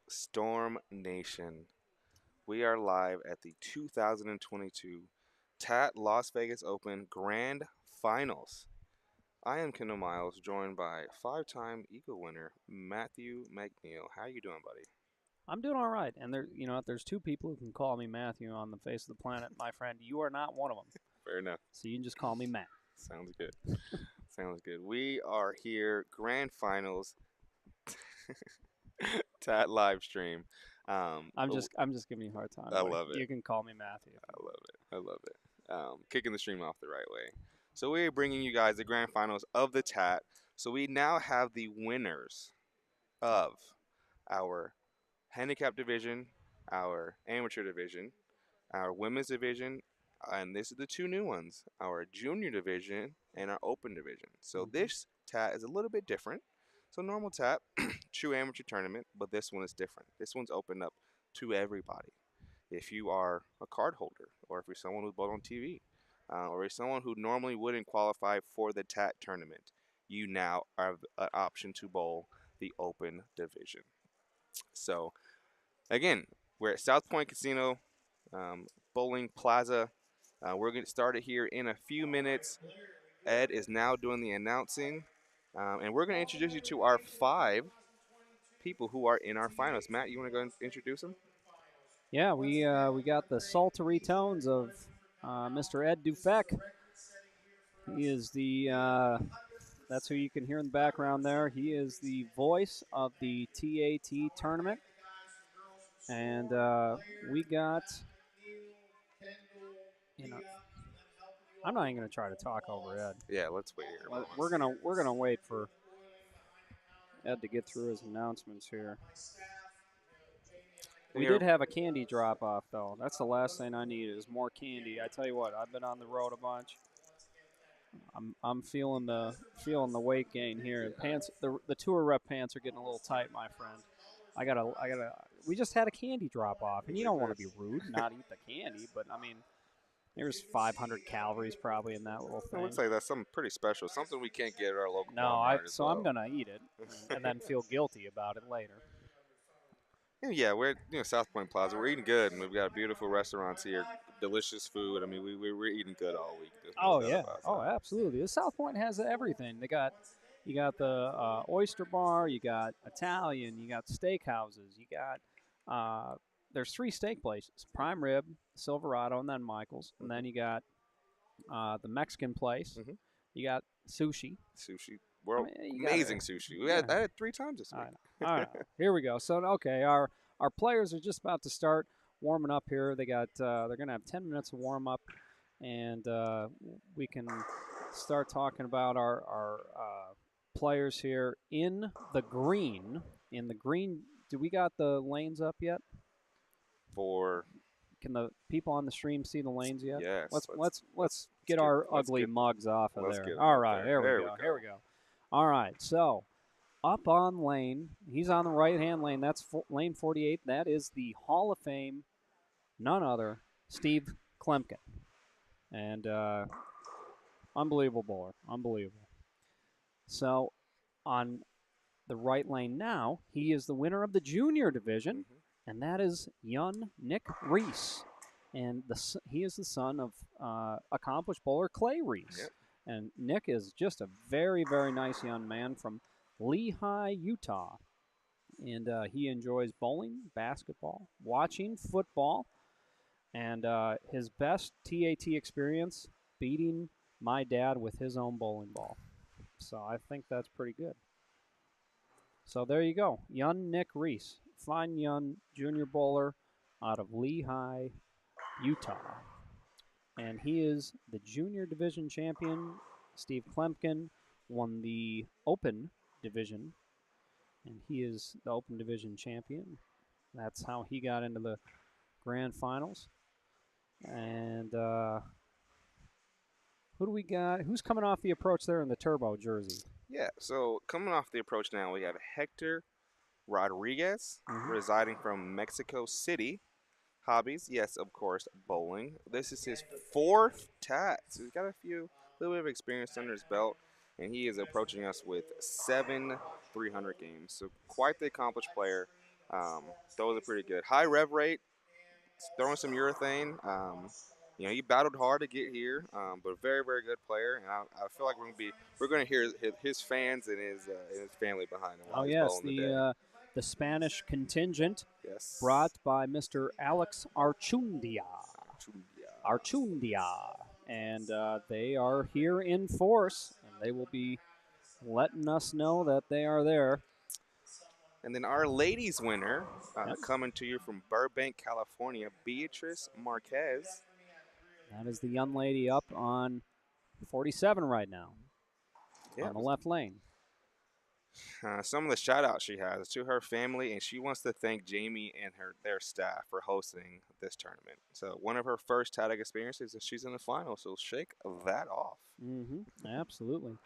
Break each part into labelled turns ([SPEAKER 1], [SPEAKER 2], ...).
[SPEAKER 1] Storm Nation. We are live at the 2022 TAT Las Vegas Open Grand Finals. I am Kendall Miles, joined by five-time Eagle winner Matthew McNeil. How you doing, buddy?
[SPEAKER 2] I'm doing all right. And there's two people who can call me Matthew on the face of the planet, my friend. You are not one of them.
[SPEAKER 1] Fair enough.
[SPEAKER 2] So you can just call me Matt.
[SPEAKER 1] Sounds good. Sounds good. We are here, Grand Finals, TAT live stream.
[SPEAKER 2] I'm just giving you a hard time.
[SPEAKER 1] I
[SPEAKER 2] Buddy.
[SPEAKER 1] love it.
[SPEAKER 2] You can call me Matthew.
[SPEAKER 1] I love it. I love it. Kicking the stream off the right way. So we're bringing you guys the grand finals of the TAT. So we now have the winners of our handicap division, our amateur division, our women's division, and this is the two new ones, our junior division and our open division. So this TAT is a little bit different. So normal TAT, true amateur tournament, but this one is different. This one's opened up to everybody. If you are a card holder, or if you're someone who's bought on TV, or if someone who normally wouldn't qualify for the TAT tournament, you now have an option to bowl the open division. So, again, we're at South Point Casino, Bowling Plaza. We're going to start it here in a few minutes. Ed is now doing the announcing, and we're going to introduce you to our five people who are in our finals. Matt, you want to go and introduce them?
[SPEAKER 2] Yeah, we got the sultry tones of Mr. Ed Dufek. He is that's who you can hear in the background there. He is the voice of the TAT tournament. And we got, you know, I'm not even going to try to talk over Ed.
[SPEAKER 1] Yeah, let's wait here.
[SPEAKER 2] We're gonna wait for Ed to get through his announcements here. We did have a candy drop off though. That's the last thing I need is more candy. I tell you what, I've been on the road a bunch. I'm feeling the weight gain here. Pants the tour rep pants are getting a little tight, my friend. I gotta. We just had a candy drop off, and you don't want to be rude, and not eat the candy, but I mean, there's 500 calories probably in that little
[SPEAKER 1] It
[SPEAKER 2] thing.
[SPEAKER 1] looks like that's something pretty special, something we can't get at our local
[SPEAKER 2] No,
[SPEAKER 1] so
[SPEAKER 2] I'm gonna eat it, and then feel guilty about it later.
[SPEAKER 1] Yeah, we're at South Point Plaza. We're eating good, and we've got beautiful restaurants here, delicious food. I mean, we're eating good all week. There's no
[SPEAKER 2] Oh
[SPEAKER 1] doubt
[SPEAKER 2] yeah.
[SPEAKER 1] about
[SPEAKER 2] Oh,
[SPEAKER 1] that.
[SPEAKER 2] absolutely. The South Point has everything. You got the oyster bar. You got Italian. You got steakhouses. You got there's three steak places: Prime Rib, Silverado, and then Michael's. And then you got the Mexican place.
[SPEAKER 1] Mhm.
[SPEAKER 2] You got sushi.
[SPEAKER 1] Sushi, world
[SPEAKER 2] You
[SPEAKER 1] amazing sushi. I had it 3 times this week.
[SPEAKER 2] All right. Here we go. So okay, our players are just about to start warming up here. They're gonna have 10 minutes of warm up, and we can start talking about our players here in the green. In the green, do we got the lanes up yet?
[SPEAKER 1] For
[SPEAKER 2] Can the people on the stream see the lanes yet?
[SPEAKER 1] yes,
[SPEAKER 2] Let's get our ugly mugs off of there. All right, here we go. Here we go. All right, so up on lane, he's on the right-hand lane. That's lane 48. That is the Hall of Fame, none other, Steve Klemkin. And unbelievable bowler, unbelievable. So on the right lane now, he is the winner of the junior division, and that is young Nick Reese. And he is the son of accomplished bowler Clay Reese.
[SPEAKER 1] Yep.
[SPEAKER 2] And Nick is just a very, very nice young man from Lehi, Utah. And he enjoys bowling, basketball, watching football, and his best TAT experience beating my dad with his own bowling ball. So I think that's pretty good. So there you go. Young Nick Reese, fine young junior bowler out of Lehi, Utah. And he is the junior division champion. Steve Klemkin won the open division, and he is the open division champion. That's how he got into the grand finals. And who do we got? Who's coming off the approach there in the turbo jersey?
[SPEAKER 1] Yeah, so coming off the approach now, we have Hector Rodriguez, residing from Mexico City. Hobbies, yes, of course, bowling. This is his 4th TAT, so he's got a little bit of experience under his belt, and he is approaching us with 7 300 games. So quite the accomplished player. Those are pretty good. High rev rate, throwing some urethane. He battled hard to get here, but very, very good player. And I feel like we're gonna hear his fans and his family behind him
[SPEAKER 2] Oh
[SPEAKER 1] while he's
[SPEAKER 2] yes,
[SPEAKER 1] bowling today.
[SPEAKER 2] the Spanish contingent
[SPEAKER 1] Yes.
[SPEAKER 2] brought by Mr. Alex Archundia.
[SPEAKER 1] Chumbia.
[SPEAKER 2] Archundia, and they are here in force, and they will be letting us know that they are there.
[SPEAKER 1] And then our ladies winner,
[SPEAKER 2] Yep.
[SPEAKER 1] coming to you from Burbank, California, Beatrice Marquez.
[SPEAKER 2] That is the young lady up on 47 right now
[SPEAKER 1] Yeah,
[SPEAKER 2] on the left lane.
[SPEAKER 1] some of the shout outs she has to her family, and she wants to thank Jamie and their staff for hosting this tournament. So one of her first TADC experiences, and she's in the final. So shake that off.
[SPEAKER 2] Absolutely.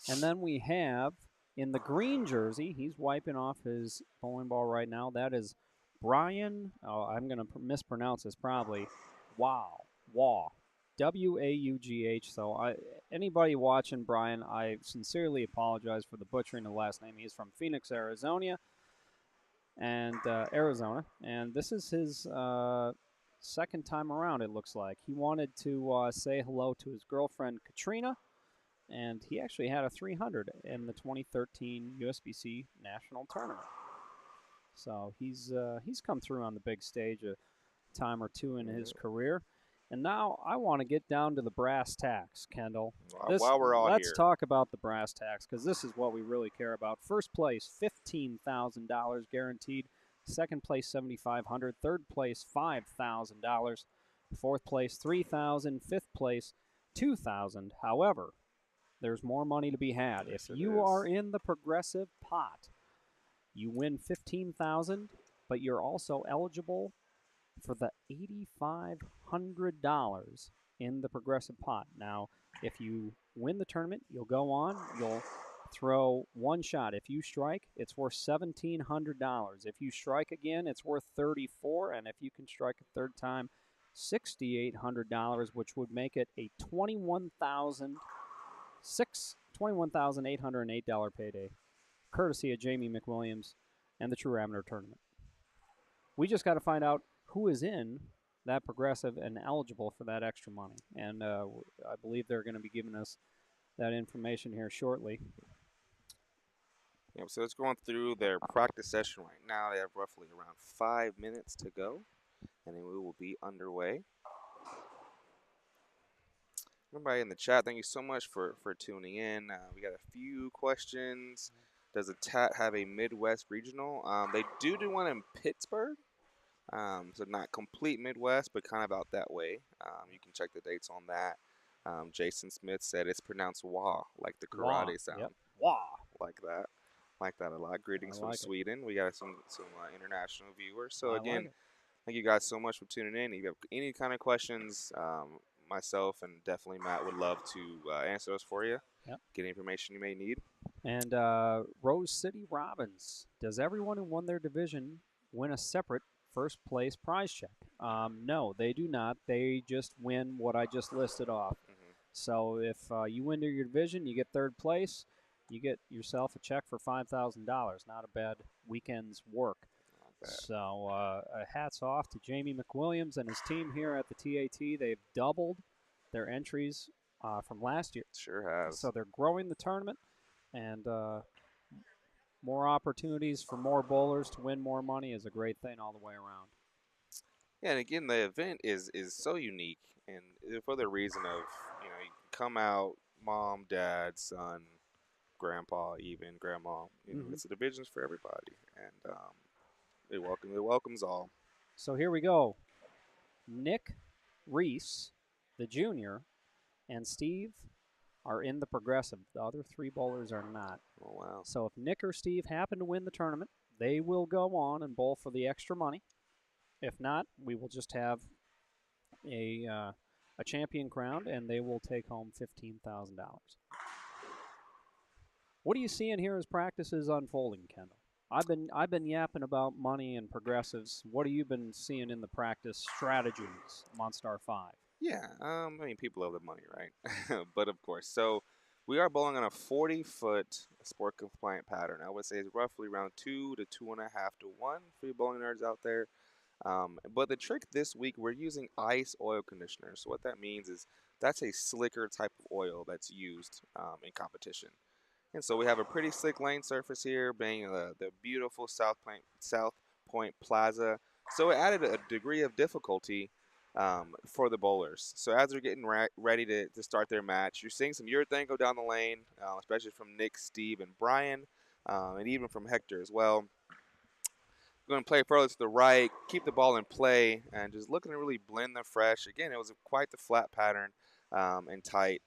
[SPEAKER 2] And then we have in the green jersey, he's wiping off his bowling ball right now. That is Brian. Oh, I'm going to mispronounce this probably. Waugh. Waugh. So anybody watching Brian, I sincerely apologize for the butchering of the last name. He's from Phoenix, Arizona, and this is his second time around. It looks like he wanted to say hello to his girlfriend Katrina, and he actually had a 300 in the 2013 USBC National Tournament. So he's come through on the big stage a time or two in his career. And now I want to get down to the brass tacks, Kendall.
[SPEAKER 1] While we're all
[SPEAKER 2] let's
[SPEAKER 1] here,
[SPEAKER 2] talk about the brass tacks, because this is what we really care about. First place, $15,000 guaranteed. Second place, $7,500. Third place, $5,000. Fourth place, $3,000. Fifth place, $2,000. However, there's more money to be had.
[SPEAKER 1] yes,
[SPEAKER 2] If you are in the progressive pot, you win $15,000, but you're also eligible for the $8,500 in the progressive pot. Now, if you win the tournament, you'll go on, you'll throw one shot. If you strike, it's worth $1,700. If you strike again, it's worth $34,000, and if you can strike a third time, $6,800, which would make it a $21,808 payday, courtesy of Jamie McWilliams and the True Amateur Tournament. We just got to find out who is in that progressive and eligible for that extra money. And I believe they're going to be giving us that information here shortly.
[SPEAKER 1] Yep, so it's going through their practice session right now. They have roughly around 5 minutes to go, and then we will be underway. Everybody in the chat, thank you so much for tuning in. We got a few questions. Does the TAT have a Midwest regional? They do one in Pittsburgh. So not complete Midwest, but kind of out that way. You can check the dates on that. Jason Smith said it's pronounced wah, like the karate sound.
[SPEAKER 2] Yep. Wah.
[SPEAKER 1] Like that. Like that a lot. Greetings from Sweden. We got some international viewers. So again, thank you guys so much for tuning in. If you have any kind of questions, myself and definitely Matt would love to answer those for you.
[SPEAKER 2] Yep.
[SPEAKER 1] Get anyinformation you may need.
[SPEAKER 2] And Rose City Robins, does everyone who won their division win a separate first place prize check? No, they do not. They just win what I just listed off. So if you win your division, you get third place, you get yourself a check for $5,000. Not a bad weekend's work. So hats off to Jamie McWilliams and his team here at the TAT. They've doubled their entries from last year.
[SPEAKER 1] Sure has.
[SPEAKER 2] So they're growing the tournament, and more opportunities for more bowlers to win more money is a great thing all the way around.
[SPEAKER 1] Yeah, and again, the event is so unique, and for the reason of, you come out, mom, dad, son, grandpa, even grandma. It's the divisions for everybody, and it welcomes all.
[SPEAKER 2] So here we go. Nick Reese, the junior, and Steve are in the progressive. The other three bowlers are not.
[SPEAKER 1] Oh, wow.
[SPEAKER 2] So if Nick or Steve happen to win the tournament, they will go on and bowl for the extra money. If not, we will just have a champion crowned, and they will take home $15,000. What are you seeing here as practices unfolding, Kendall? I've been yapping about money and progressives. What have you been seeing in the practice strategies, Monstar 5?
[SPEAKER 1] Yeah, I mean, people love the money, right? But of course, so We are bowling on a 40-foot sport compliant pattern. I would say it's roughly around 2 to 2.5 to 1 for you bowling nerds out there. But the trick this week, we're using ice oil conditioner. So what that means is that's a slicker type of oil that's used in competition. And so we have a pretty slick lane surface here, being the beautiful South Point Plaza. So it added a degree of difficulty for the bowlers. So as they're getting ready to start their match, you're seeing some urethane go down the lane, especially from Nick, Steve, and Brian, and even from Hector as well. Going to play further to the right, keep the ball in play, and just looking to really blend them fresh. Again, it was quite the flat pattern and tight.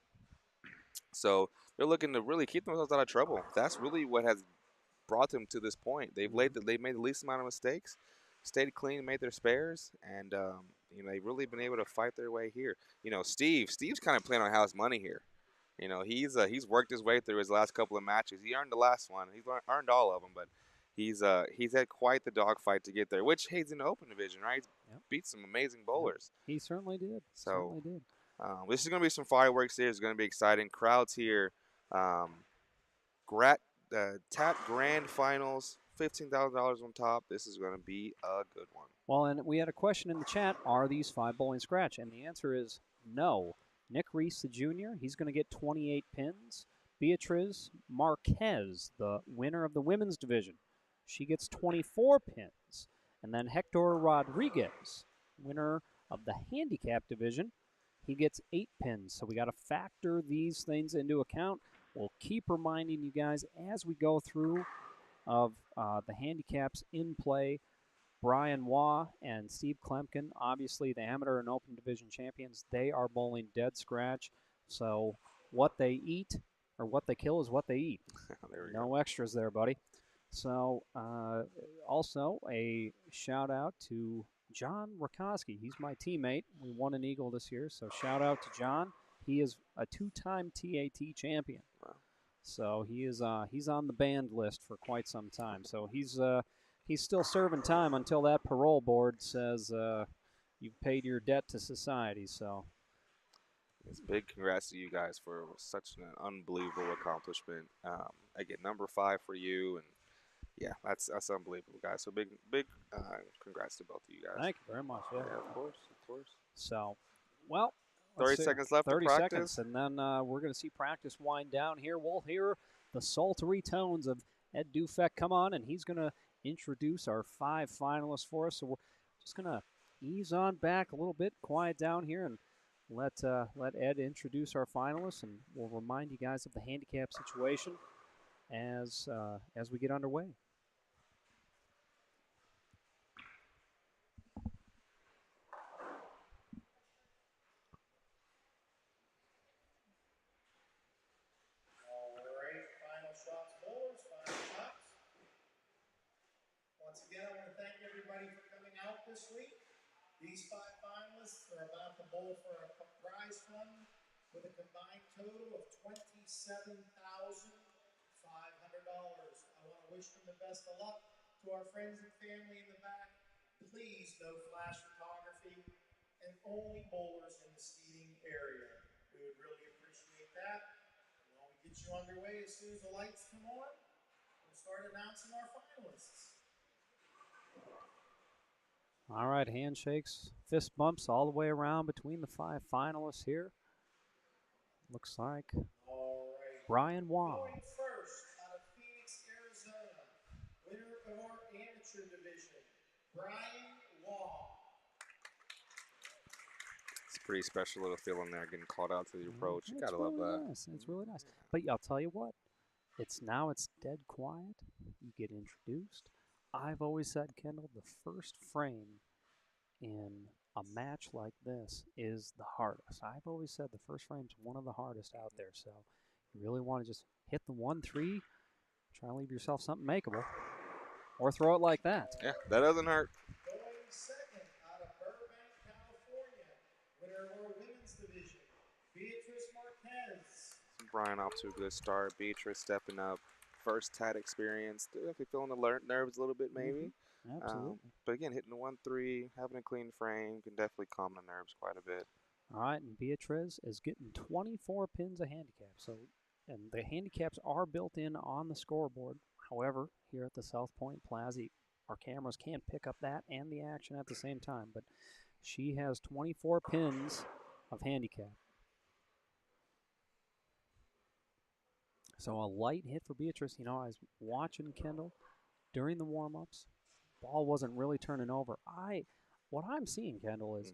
[SPEAKER 1] So they're looking to really keep themselves out of trouble. That's really what has brought them to this point. They've made the least amount of mistakes, stayed clean, made their spares, and they've really been able to fight their way here. Steve's kind of playing on house money here. He's worked his way through his last couple of matches. He earned the last one. He's earned all of them, but he's had quite the dogfight to get there. Which he's in the open division, right? He's
[SPEAKER 2] Yep.
[SPEAKER 1] beat some amazing
[SPEAKER 2] Yep.
[SPEAKER 1] bowlers.
[SPEAKER 2] He certainly did.
[SPEAKER 1] So
[SPEAKER 2] Certainly did.
[SPEAKER 1] this is going to be some fireworks here. It's going to be exciting. Crowds here. Grat Tap Grand Finals, $15,000 on top. This is going to be a good one.
[SPEAKER 2] Well, and we had a question in the chat, are these 5 bowling scratch? And the answer is no. Nick Reese, the junior, he's going to get 28 pins. Beatriz Marquez, the winner of the women's division, she gets 24 pins. And then Hector Rodriguez, winner of the handicap division, he gets 8 pins. So we got to factor these things into account. We'll keep reminding you guys as we go through of the handicaps in play. Brian Waugh and Steve Klemkin, obviously the amateur and open division champions, they are bowling dead scratch. So what they eat or what they kill is what they eat. No extras there, buddy. So also a shout out to John Rakoski. He's my teammate. We won an Eagle this year, so shout out to John. He is a 2-time TAT champion.
[SPEAKER 1] Wow.
[SPEAKER 2] So he's on the banned list for quite some time. So he's still serving time until that parole board says you've paid your debt to society. So
[SPEAKER 1] it's big congrats to you guys for such an unbelievable accomplishment. Again, number 5 for you, and yeah, that's unbelievable, guys. So big congrats to both of you guys.
[SPEAKER 2] Thank you very much. Yeah,
[SPEAKER 1] of course.
[SPEAKER 2] So, well,
[SPEAKER 1] 30 seconds left
[SPEAKER 2] 30
[SPEAKER 1] to practice.
[SPEAKER 2] seconds, and then we're going to see practice wind down here. We'll hear the sultry tones of Ed Dufek come on, and he's going to introduce our 5 finalists for us. So we're just going to ease on back a little bit, quiet down here, and let Ed introduce our finalists, and we'll remind you guys of the handicap situation as we get underway.
[SPEAKER 3] Again, I want to thank everybody for coming out this week. These 5 finalists are about to bowl for a prize fund with a combined total of $27,500. I want to wish them the best of luck. To our friends and family in the back, please no flash photography and only bowlers in the seating area. We would really appreciate that. While we get you underway, as soon as the lights come on, we'll start announcing our finalists.
[SPEAKER 2] All right, handshakes, fist bumps all the way around between the 5 finalists here. Looks like Brian Waugh.
[SPEAKER 3] Going first out of Phoenix, Arizona, winner of our amateur division, Brian Waugh.
[SPEAKER 1] It's a pretty special little feeling there, getting called out to the approach. You gotta
[SPEAKER 2] really
[SPEAKER 1] love that.
[SPEAKER 2] Nice. It's really nice. But I'll tell you what, it's dead quiet. You get introduced. I've always said, Kendall, the first frame in a match like this is the hardest. I've always said the first frame's one of the hardest out there. So you really want to just hit the 1-3, try and leave yourself something makeable, or throw it like that.
[SPEAKER 1] Yeah, that doesn't hurt.
[SPEAKER 3] Going second out of Burbank, California, winner of our women's division, Beatriz Marquez.
[SPEAKER 1] Brian off to a good start. Beatriz stepping up. First TAT experience. Definitely feeling the nerves a little bit, maybe.
[SPEAKER 2] Absolutely.
[SPEAKER 1] But again, hitting the 1-3, having a clean frame can definitely calm the nerves quite a bit.
[SPEAKER 2] All right, and Beatriz is getting 24 pins a handicap. So And the handicaps are built in on the scoreboard. However, here at the South Point Plaza, our cameras can't pick up that and the action at the same time. But she has 24 pins of handicap. So a light hit for Beatrice. You know, I was watching Kendall during the warm-ups. Ball wasn't really turning over. What I'm seeing, Kendall, is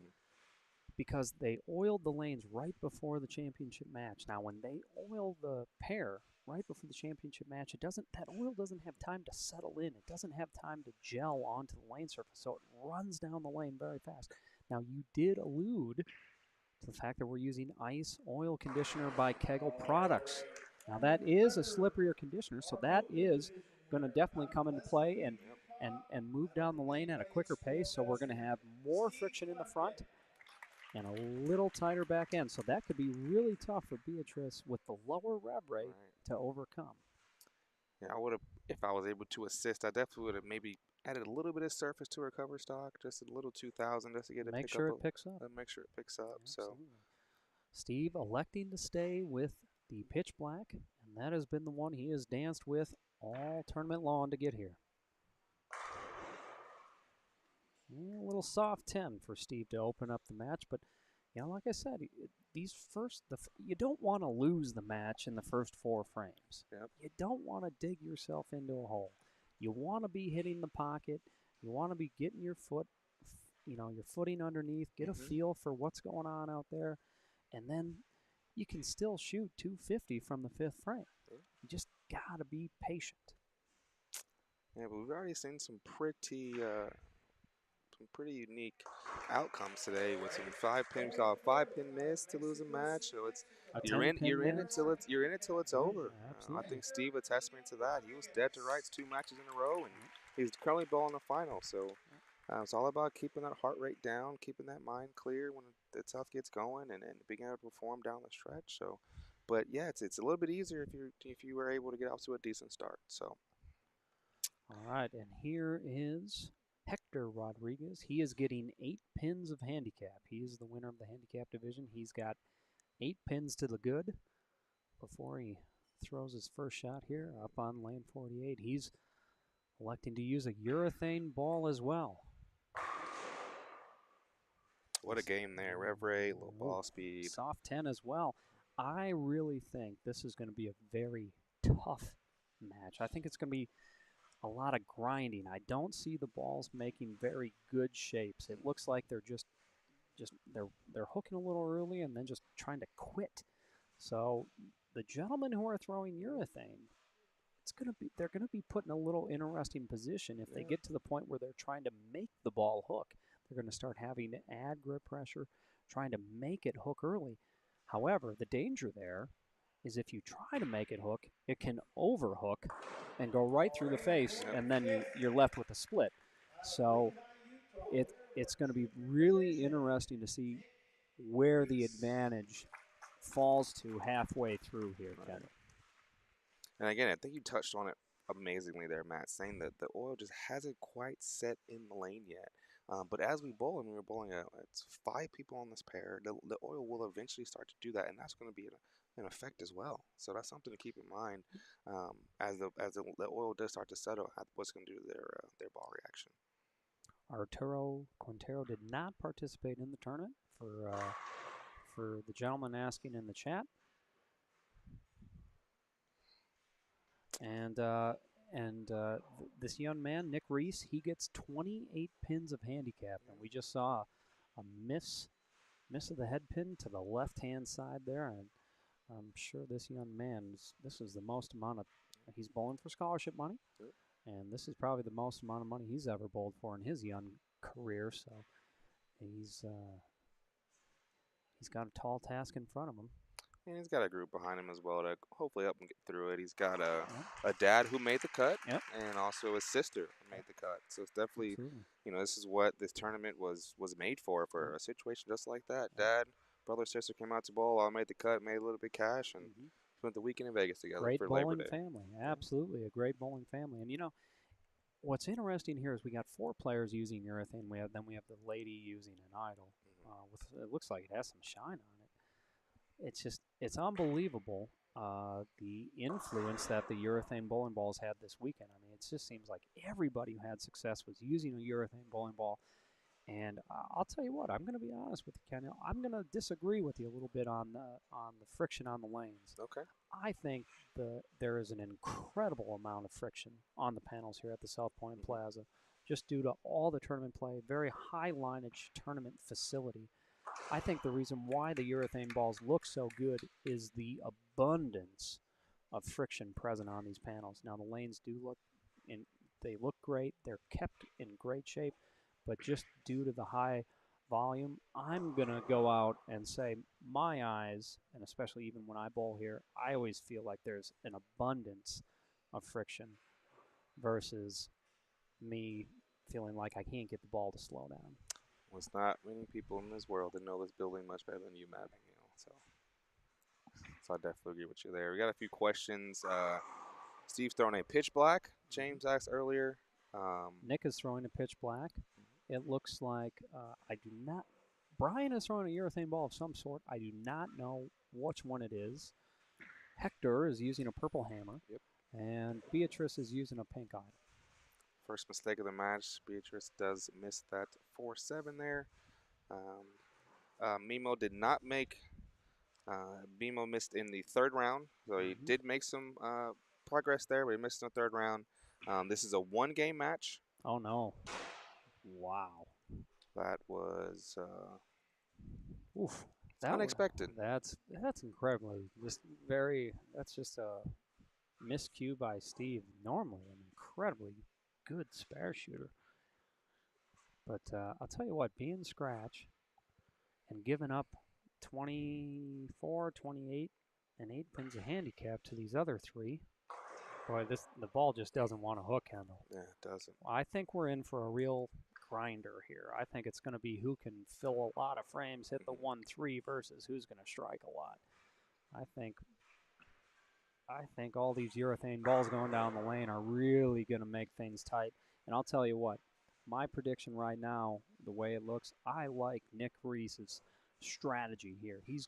[SPEAKER 2] because they oiled the lanes right before the championship match. Now, when they oil the pair right before the championship match, that oil doesn't have time to settle in. It doesn't have time to gel onto the lane surface, so it runs down the lane very fast. Now, you did allude to the fact that we're using ice oil conditioner by Kegel Products. Now, that is a slipperier conditioner, so that is going to definitely come into play and move down the lane at a quicker pace. So we're going to have more friction in the front and a little tighter back end. So that could be really tough for Beatrice with the lower rev rate to overcome.
[SPEAKER 1] Yeah, I would have, if I was able to assist, I definitely would have maybe added a little bit of surface to her cover stock, just a little 2,000 just to get it
[SPEAKER 2] Make sure it picks up.
[SPEAKER 1] Make sure it picks up.
[SPEAKER 2] Absolutely. Steve electing to stay with the pitch black, and that has been the one he has danced with all tournament long to get here. A little soft 10 for Steve to open up the match, but you know, like I said, you don't want to lose the match in the first 4 frames.
[SPEAKER 1] Yep.
[SPEAKER 2] You don't want to dig yourself into a hole. You want to be hitting the pocket. You want to be getting your your footing underneath, get a feel for what's going on out there, and then you can still shoot 250 from the 5th frame. You just got to be patient.
[SPEAKER 1] Yeah, but we've already seen some pretty unique outcomes today with some 5-pin miss to lose a match. So it's you're in it till it's over. I think Steve a testament to that. He was dead to rights 2 matches in a row, and he's currently bowling the final. So it's all about keeping that heart rate down, keeping that mind clear when the tough gets going, and being able to perform down the stretch. So, but yeah, it's a little bit easier if you were able to get off to a decent start. So.
[SPEAKER 2] All right, and here is Hector Rodriguez. He is getting 8 pins of handicap. He is the winner of the handicap division. He's got 8 pins to the good before he throws his first shot here up on lane 48. He's electing to use a urethane ball as well.
[SPEAKER 1] What a game there. Rev rate, low ball speed.
[SPEAKER 2] Soft 10 as well. I really think this is going to be a very tough match. I think it's going to be a lot of grinding. I don't see the balls making very good shapes. It looks like they're they're hooking a little early and then just trying to quit. So the gentlemen who are throwing urethane, they're gonna be put in a little interesting position if they get to the point where they're trying to make the ball hook. They're going to start having to add grip pressure, trying to make it hook early. However, the danger there is if you try to make it hook, it can overhook and go right through the face, and then you're left with a split. So it's going to be really interesting to see where the advantage falls to halfway through here, Kendall.
[SPEAKER 1] And again, I think you touched on it amazingly there, Matt, saying that the oil just hasn't quite set in the lane yet. But as we bowl, and we were bowling, it's 5 people on this pair, the oil will eventually start to do that, and that's going to be an effect as well. So that's something to keep in mind as the oil does start to settle, what's going to do to their ball reaction.
[SPEAKER 2] Arturo Quintero did not participate in the tournament for the gentleman asking in the chat. And this young man, Nick Reese, he gets 28 pins of handicap, and we just saw a miss of the head pin to the left-hand side there, and I'm sure this young man, this is the most amount of, he's bowling for scholarship money, and this is probably the most amount of money he's ever bowled for in his young career, so he's got a tall task in front of him.
[SPEAKER 1] And he's got a group behind him as well to hopefully help him get through it. He's got a dad who made the cut, and also his sister who made the cut. So it's definitely, this is what this tournament was made for a situation just like that. Dad, brother, sister came out to bowl. I made the cut, made a little bit of cash, and spent the weekend in Vegas together for Labor Day.
[SPEAKER 2] Great bowling family, absolutely, a great bowling family. And what's interesting here is we got 4 players using urethane. Then we have the lady using an idol. It looks like it has some shine on it. It's unbelievable the influence that the urethane bowling balls had this weekend. I mean, it just seems like everybody who had success was using a urethane bowling ball. And I'll tell you what, I'm going to be honest with you, Ken. I'm going to disagree with you a little bit on the friction on the lanes.
[SPEAKER 1] Okay.
[SPEAKER 2] I think there is an incredible amount of friction on the panels here at the South Point Plaza, just due to all the tournament play, very high lineage tournament facility. I think the reason why the urethane balls look so good is the abundance of friction present on these panels. Now the lanes do they look great. They're kept in great shape, but just due to the high volume, I'm gonna go out and say my eyes, and especially even when I bowl here, I always feel like there's an abundance of friction versus me feeling like I can't get the ball to slow down.
[SPEAKER 1] Well, it's not many people in this world that know this building much better than you, Matt. So I definitely agree with you there. We got a few questions. Steve's throwing a pitch black. James asked earlier.
[SPEAKER 2] Nick is throwing a pitch black. It looks like I do not. Brian is throwing a urethane ball of some sort. I do not know which one it is. Hector is using a purple hammer.
[SPEAKER 1] Yep.
[SPEAKER 2] And Beatrice is using a pink eye.
[SPEAKER 1] First mistake of the match. Beatrice does miss that 4-7 there. Mimo did not make. Mimo missed in the third round, so he did make some progress there, but he missed in the third round. This is a one-game match.
[SPEAKER 2] Oh no! Wow.
[SPEAKER 1] That was
[SPEAKER 2] Oof.
[SPEAKER 1] unexpected.
[SPEAKER 2] That's incredibly That's just a miscue by Steve. Normally an incredibly good spare shooter, but I'll tell you what, being scratch and giving up 24, 28, and 8 pins of handicap to these other three. Boy, the ball just doesn't want to hook, Kendall.
[SPEAKER 1] Yeah, it doesn't.
[SPEAKER 2] I think we're in for a real grinder here. I think it's going to be who can fill a lot of frames, hit the 1-3 versus who's going to strike a lot. I think all these urethane balls going down the lane are really going to make things tight. And I'll tell you what, my prediction right now, the way it looks, I like Nick Reese's strategy here. He's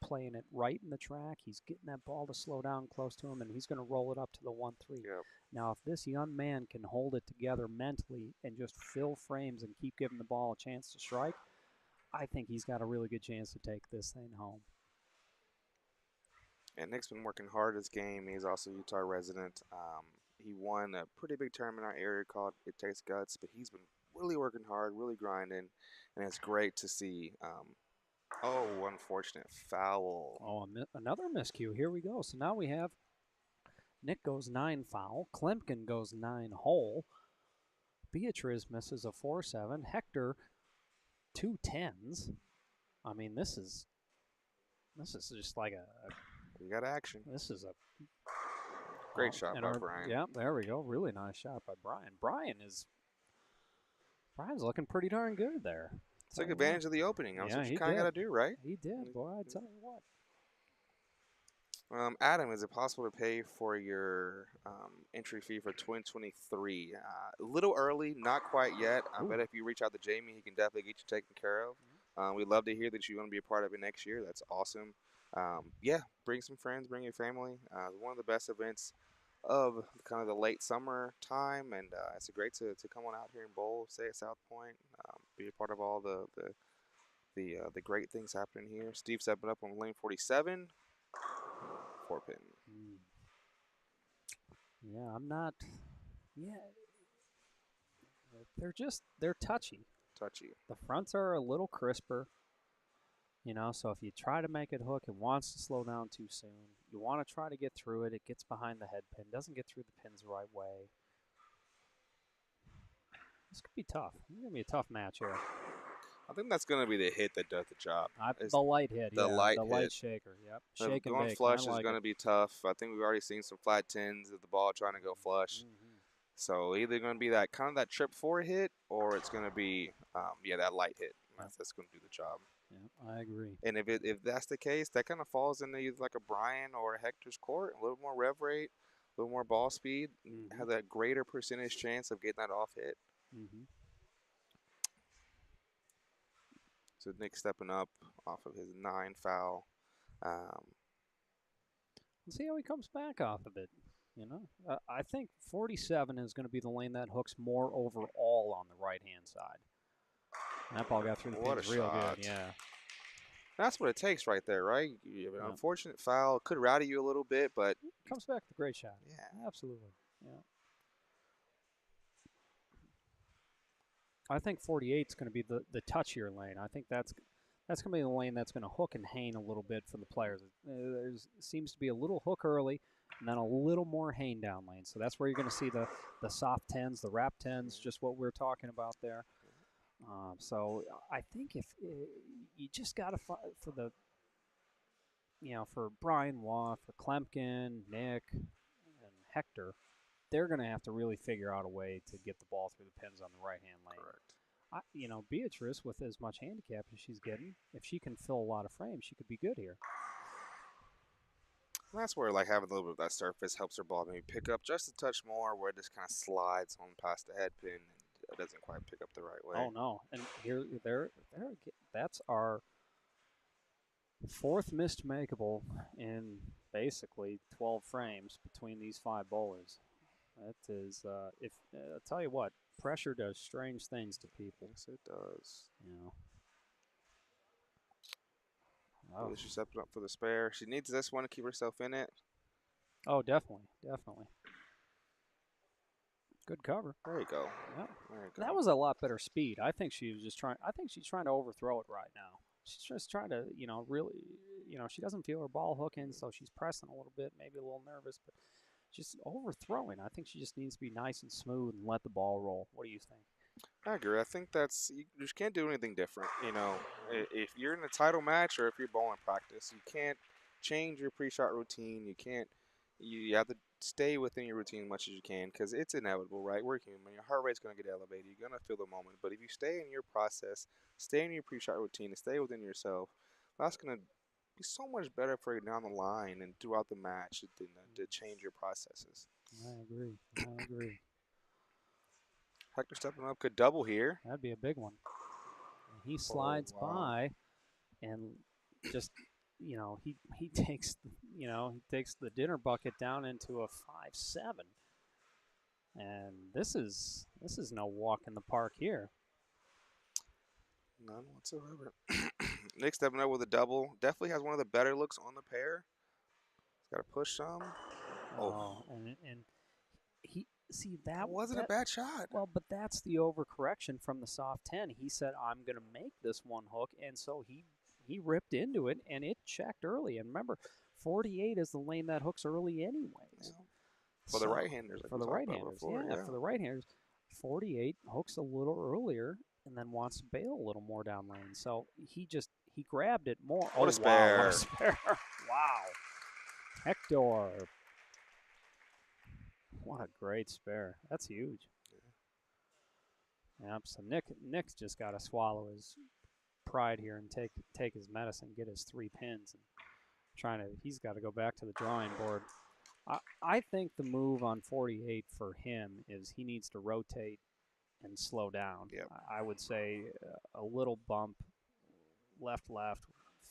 [SPEAKER 2] playing it right in the track. He's getting that ball to slow down close to him, and he's going to roll it up to the 1-3.
[SPEAKER 1] Yep.
[SPEAKER 2] Now, if this young man can hold it together mentally and just fill frames and keep giving the ball a chance to strike, I think he's got a really good chance to take this thing home.
[SPEAKER 1] And Nick's been working hard this game. He's also a Utah resident. He won a pretty big tournament in our area called It Takes Guts, but he's been really working hard, really grinding, and it's great to see. Oh, unfortunate foul.
[SPEAKER 2] Oh, another miscue. Here we go. So now we have Nick goes 9 foul. Klemkin goes 9 hole. Beatrice misses a 4-7. Hector 2 10s. I mean, this is just like
[SPEAKER 1] We got action.
[SPEAKER 2] This is a
[SPEAKER 1] great shot by Brian.
[SPEAKER 2] Yeah, there we go. Really nice shot by Brian. Brian's looking pretty darn good there.
[SPEAKER 1] Took advantage of the opening. That's what you kind of got to do, right?
[SPEAKER 2] He did, boy. I tell you what.
[SPEAKER 1] Adam, is it possible to pay for your entry fee for 2023? A little early, not quite yet. I bet if you reach out to Jamie, he can definitely get you taken care of. We'd love to hear that you're going to be a part of it next year. That's awesome. Yeah, bring some friends, bring your family. One of the best events of kind of the late summer time, and it's great to come on out here and bowl, stay at South Point, be a part of all the great things happening here. Steve stepping up on lane 47, 4-pin.
[SPEAKER 2] Yeah, I'm not. Yeah, they're touchy.
[SPEAKER 1] Touchy.
[SPEAKER 2] The fronts are a little crisper. You know, so if you try to make it hook, it wants to slow down too soon. You want to try to get through it. It gets behind the head pin. Doesn't get through the pins the right way. This could be tough. It's going to be a tough match here.
[SPEAKER 1] I think that's going to be the hit that does the job.
[SPEAKER 2] The light hit.
[SPEAKER 1] The light
[SPEAKER 2] shaker. Yep.
[SPEAKER 1] Shake and bake. Going flush is going to be tough. I think we've already seen some flat 10s of the ball trying to go flush. So either going to be that kind of that trip forward hit, or it's going to be that light hit. That's going to do the job.
[SPEAKER 2] Yeah, I agree.
[SPEAKER 1] And if that's the case, that kind of falls into either like a Brian or a Hector's court. A little more rev rate, a little more ball speed, have that greater percentage chance of getting that off hit. So Nick stepping up off of his 9 foul.
[SPEAKER 2] Let's see how he comes back off of it. You know, I think 47 is going to be the lane that hooks more overall on the right-hand side. And that ball got through the
[SPEAKER 1] What a
[SPEAKER 2] pins real
[SPEAKER 1] shot.
[SPEAKER 2] good, yeah.
[SPEAKER 1] That's what it takes right there, right? You have an
[SPEAKER 2] Yeah.
[SPEAKER 1] unfortunate foul. Could rowdy you a little bit, but
[SPEAKER 2] Comes back with a great shot.
[SPEAKER 1] yeah.
[SPEAKER 2] Absolutely, yeah. I think 48 is going to be the touchier lane. I think that's going to be the lane that's going to hook and hang a little bit for the players. There seems to be a little hook early and then a little more hang down lane. So that's where you're going to see the soft 10s, the wrap 10s, just what we're talking about there. So I think if you just got to for the, for Brian Waugh, for Klemkin, Nick, and Hector, they're going to have to really figure out a way to get the ball through the pins on the right-hand lane.
[SPEAKER 1] Correct.
[SPEAKER 2] Beatrice, with as much handicap as she's getting, if she can fill a lot of frames, she could be good here.
[SPEAKER 1] And that's where like having a little bit of that surface helps her ball maybe pick up just a touch more, where it just kind of slides on past the head pin and it doesn't quite pick up the right way.
[SPEAKER 2] Oh no! And that's our fourth missed makeable in basically 12 frames between these 5 bowlers. That is, I'll tell you what, pressure does strange things to people.
[SPEAKER 1] Yes, it does.
[SPEAKER 2] Oh.
[SPEAKER 1] She's stepping up for the spare. She needs this one to keep herself in it.
[SPEAKER 2] Oh, definitely. Good cover.
[SPEAKER 1] There you go.
[SPEAKER 2] Yeah.
[SPEAKER 1] There you go.
[SPEAKER 2] That was a lot better speed. I think she was just trying. I think she's trying to overthrow it right now. She's just trying to, really, she doesn't feel her ball hooking, so she's pressing a little bit, maybe a little nervous, but just overthrowing. I think she just needs to be nice and smooth and let the ball roll. What do you think?
[SPEAKER 1] I agree. I think you just can't do anything different. If you're in a title match or if you're bowling practice, you can't change your pre-shot routine. You can't. You have to stay within your routine as much as you can because it's inevitable, right? We're human. Your heart rate's going to get elevated. You're going to feel the moment. But if you stay in your process, stay in your pre-shot routine, and stay within yourself, that's going to be so much better for you down the line and throughout the match to change your processes.
[SPEAKER 2] I agree.
[SPEAKER 1] Hector stepping up could double here.
[SPEAKER 2] That'd be a big one. And he slides by, and just he takes the dinner bucket down into a 5-7, and this is no walk in the park here.
[SPEAKER 1] None whatsoever. Nick stepping up with a double. Definitely has one of the better looks on the pair. He's got to push some.
[SPEAKER 2] And he that
[SPEAKER 1] wasn't a bad shot.
[SPEAKER 2] Well, but that's the overcorrection from the soft 10. He said, "I'm going to make this one hook," and so he ripped into it, and it checked early. And remember, 48 is the lane that hooks early anyways.
[SPEAKER 1] For the right-handers.
[SPEAKER 2] For the right-handers, for the right-handers, 48 hooks a little earlier and then wants to bail a little more down lane. So he grabbed it more.
[SPEAKER 1] What a spare.
[SPEAKER 2] Wow, what a spare. Wow. Hector. What a great spare. That's huge. Yep, so Nick's just got to swallow his pride here and take his medicine, get his 3 pins, and he's got to go back to the drawing board. I think the move on 48 for him is he needs to rotate and slow down.
[SPEAKER 1] Yep.
[SPEAKER 2] I would say a little bump, left,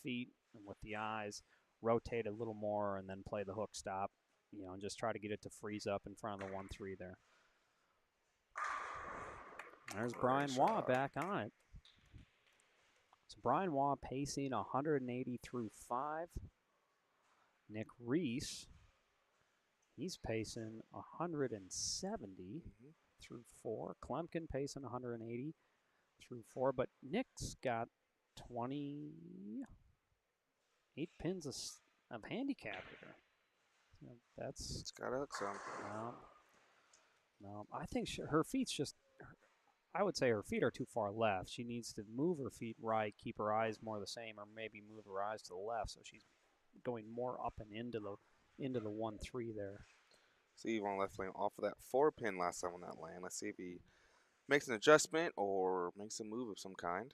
[SPEAKER 2] feet, and with the eyes, rotate a little more, and then play the hook stop, and just try to get it to freeze up in front of the 1-3 there. There's Brian Waugh back on it. So Brian Waugh pacing 180 through 5. Nick Reese, he's pacing 170 through 4. Klemkin pacing 180 through 4. But Nick's got 28 pins of handicap here.
[SPEAKER 1] It's got to hook some.
[SPEAKER 2] No, I think her feet's just... I would say her feet are too far left. She needs to move her feet right, keep her eyes more the same, or maybe move her eyes to the left so she's going more up and into the 1-3 there.
[SPEAKER 1] Steve on left lane off of that 4-pin last time on that lane. Let's see if he makes an adjustment or makes a move of some kind.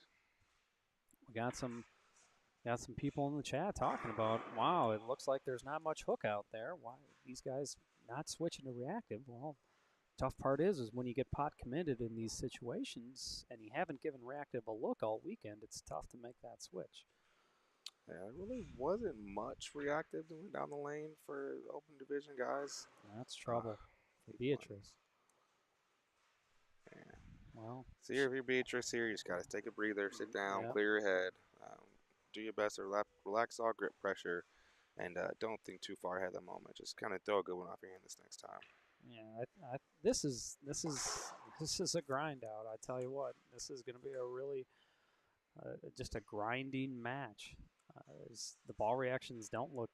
[SPEAKER 2] We got some people in the chat talking about, wow, it looks like there's not much hook out there. Why these guys not switching to reactive? Well, tough part is when you get pot committed in these situations and you haven't given reactive a look all weekend, it's tough to make that switch.
[SPEAKER 1] Yeah, there really wasn't much reactive that went down the lane for open division guys.
[SPEAKER 2] That's trouble for
[SPEAKER 1] Week one.
[SPEAKER 2] Beatrice.
[SPEAKER 1] Yeah.
[SPEAKER 2] Well,
[SPEAKER 1] So here, if you're Beatrice here, you just gotta take a breather, sit down,
[SPEAKER 2] yeah.
[SPEAKER 1] clear your head, do your best to relax all grip pressure, and don't think too far ahead of the moment. Just kind of throw a good one off your hand this next time.
[SPEAKER 2] Yeah, this is this is a grind out. I tell you what, this is going to be a really just a grinding match. The ball reactions don't look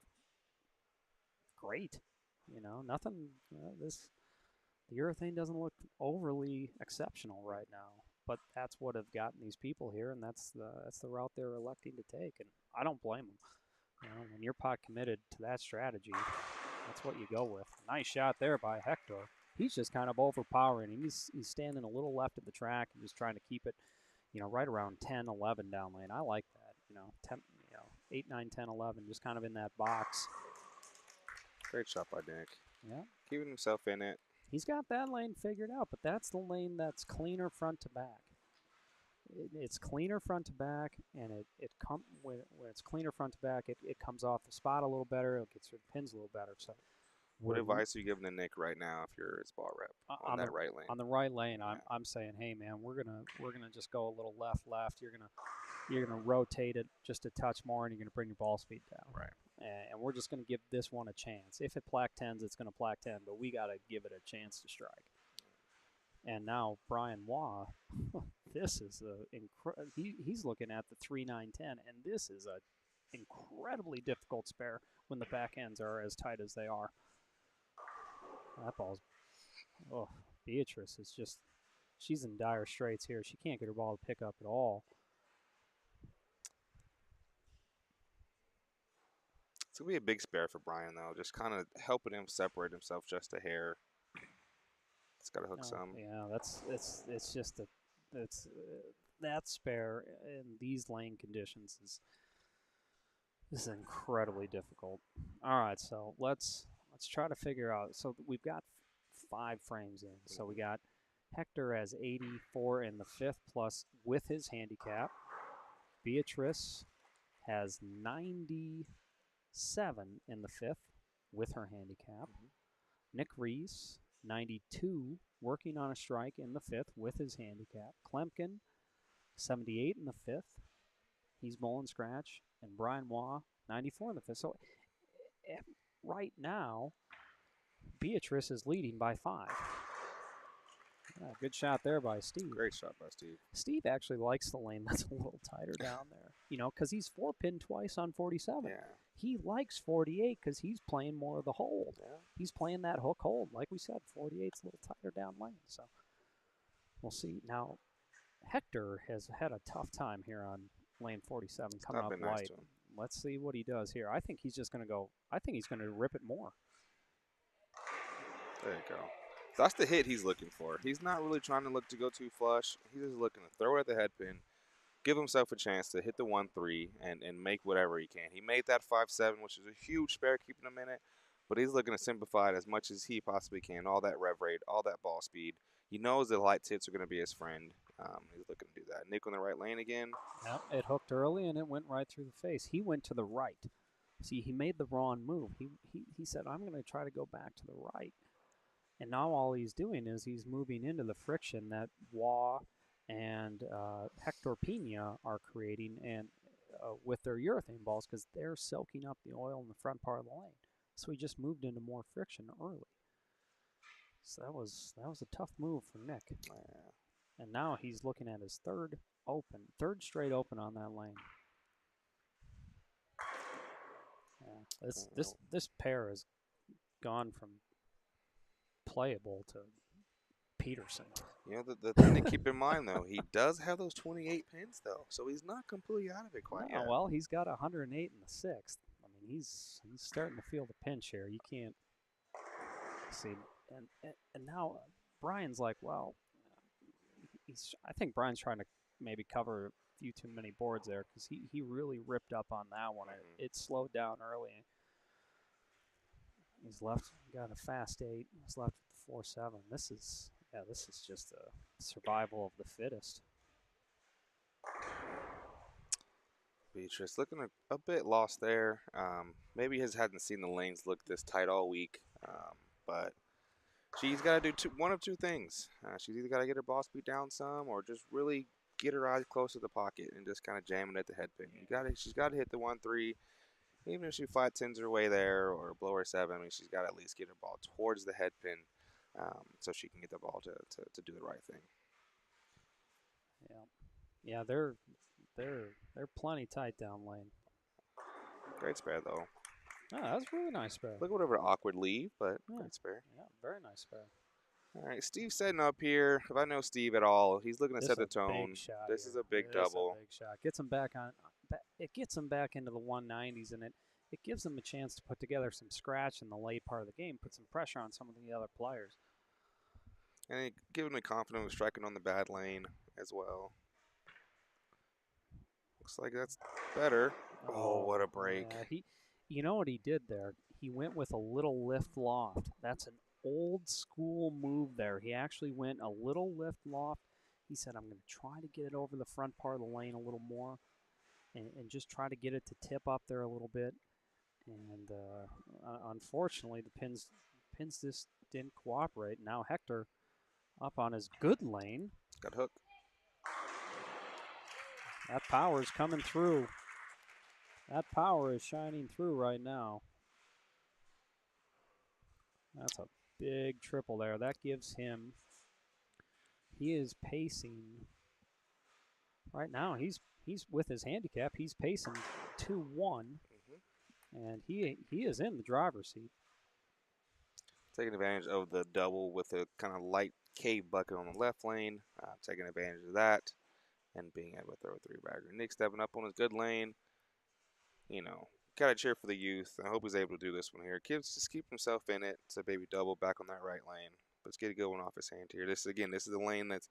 [SPEAKER 2] great. You know, nothing. This the urethane doesn't look overly exceptional right now. But that's what have gotten these people here, and that's the route they're electing to take. And I don't blame them. You know, when you're pot committed to that strategy, that's what you go with. Nice shot there by Hector. He's just kind of overpowering. He's standing a little left of the track and just trying to keep it, you know, right around 10, 11 down lane. I like that. You know, 10, 8, 9, 10, 11, just kind of in that box.
[SPEAKER 1] Great shot by Nick.
[SPEAKER 2] Yeah.
[SPEAKER 1] Keeping himself in it.
[SPEAKER 2] He's got that lane figured out, but that's the lane that's cleaner front to back. It's cleaner front to back, and when it's cleaner front to back, it comes off the spot a little better. It gets through the pins a little better. So,
[SPEAKER 1] What advice are you giving to Nick right now if you're his ball rep on that right lane?
[SPEAKER 2] On the right lane,
[SPEAKER 1] Yeah.
[SPEAKER 2] I'm saying, hey man, we're gonna just go a little left. You're gonna rotate it just a touch more, and you're gonna bring your ball speed down.
[SPEAKER 1] Right.
[SPEAKER 2] And we're just gonna give this one a chance. If it plaque tens, it's gonna plaque 10, but we gotta give it a chance to strike. And now Brian Waugh, this is he's looking at the 3-9-10, and this is a incredibly difficult spare when the back ends are as tight as they are. That ball's, Beatrice is just, she's in dire straits here. She can't get her ball to pick up at all.
[SPEAKER 1] It's going to be a big spare for Brian, though. Just kind of helping him separate himself just a hair. It's got to hook some.
[SPEAKER 2] Yeah, it's just that spare in these lane conditions is incredibly difficult. All right, so let's try to figure out. So we've got 5 frames in. So we got Hector as 84 in the 5th plus with his handicap. Beatrice has 97 in the 5th with her handicap. Nick Reese, 92, working on a strike in the 5th with his handicap. Klemkin, 78 in the 5th. He's bowling scratch. And Brian Waugh, 94 in the 5th. So right now, Beatrice is leading by 5. Yeah, good shot there by Steve.
[SPEAKER 1] Great shot by Steve.
[SPEAKER 2] Steve actually likes the lane that's a little tighter down there, you know, because he's 4-pinned twice on 47.
[SPEAKER 1] Yeah.
[SPEAKER 2] He likes 48 because he's playing more of the hold.
[SPEAKER 1] Yeah.
[SPEAKER 2] He's playing that hook hold. Like we said, 48's a little tighter down lane. So we'll see. Now, Hector has had a tough time here on lane 47 coming up
[SPEAKER 1] nice
[SPEAKER 2] light. Let's see what he does here. I think he's just going to go. I think he's going to rip it more.
[SPEAKER 1] There you go. That's the hit he's looking for. He's not really trying to look to go too flush. He's just looking to throw it at the head pin, give himself a chance to hit the 1-3 and make whatever he can. He made that 5-7, which is a huge spare keeping him in it, but he's looking to simplify it as much as he possibly can. All that rev rate, all that ball speed. He knows the light tips are going to be his friend. He's looking to do that. Nick on the right lane again.
[SPEAKER 2] Yep, it hooked early and it went right through the face. He went to the right. See, he made the wrong move. He said, I'm going to try to go back to the right. And now all he's doing is he's moving into the friction that Waugh and Hector Pena are creating and with their urethane balls because they're soaking up the oil in the front part of the lane. So he just moved into more friction early. So that was a tough move for Nick.
[SPEAKER 1] Yeah.
[SPEAKER 2] And now he's looking at his third straight open on that lane. Yeah, this pair has gone from playable to Peterson.
[SPEAKER 1] You know, the thing to keep in mind, though, he does have those 28 pins, though, so he's not completely out of it quite yet.
[SPEAKER 2] Well, he's got 108 in the 6th. I mean, he's starting to feel the pinch here. You can't see. And now Brian's like, well, I think Brian's trying to maybe cover a few too many boards there because he really ripped up on that one. It slowed down early. He's got a fast 8. He's left with 4-7. This is just a survival of the fittest.
[SPEAKER 1] Beatrice looking a bit lost there. Maybe hasn't seen the lanes look this tight all week. But she's got to do one of two things. She's either got to get her ball speed down some, or just really get her eyes close to the pocket and just kind of jam it at the head pin. She's got to hit the 1-3, even if she flat tens her way there or blow her 7. I mean, she's got to at least get her ball towards the head pin, so she can get the ball to do the right thing.
[SPEAKER 2] Yeah, they're plenty tight down lane.
[SPEAKER 1] Great spare though.
[SPEAKER 2] Oh, that's a really nice spare.
[SPEAKER 1] Look, whatever awkward leave, but great spare.
[SPEAKER 2] Yeah, very nice spare.
[SPEAKER 1] All right, Steve's setting up here. If I know Steve at all, he's looking to set the tone. This is a big double.
[SPEAKER 2] Big shot. Gets him back on. It gets him back into the 190s, and it gives them a chance to put together some scratch in the late part of the game, put some pressure on some of the other players.
[SPEAKER 1] And give him the confidence of striking on the bad lane as well. Looks like that's better. Oh, what a break.
[SPEAKER 2] Yeah, you know what he did there? He went with a little lift loft. That's an old school move there. He actually went a little lift loft. He said, I'm going to try to get it over the front part of the lane a little more and just try to get it to tip up there a little bit. And unfortunately, the pins just didn't cooperate. Now Hector up on his good lane.
[SPEAKER 1] Got hooked.
[SPEAKER 2] That power is coming through. That power is shining through right now. That's a big triple there. That gives him, he is pacing. Right now, he's with his handicap. He's pacing 2-1, and he is in the driver's seat.
[SPEAKER 1] Taking advantage of the double with a kind of light cave bucket on the left lane. Taking advantage of that and being able to throw a 3-bagger. Nick stepping up on his good lane. You know, gotta cheer for the youth. I hope he's able to do this one here. Kids just keep himself in it. It's a baby double back on that right lane. Let's get a good one off his hand here. This is the lane that's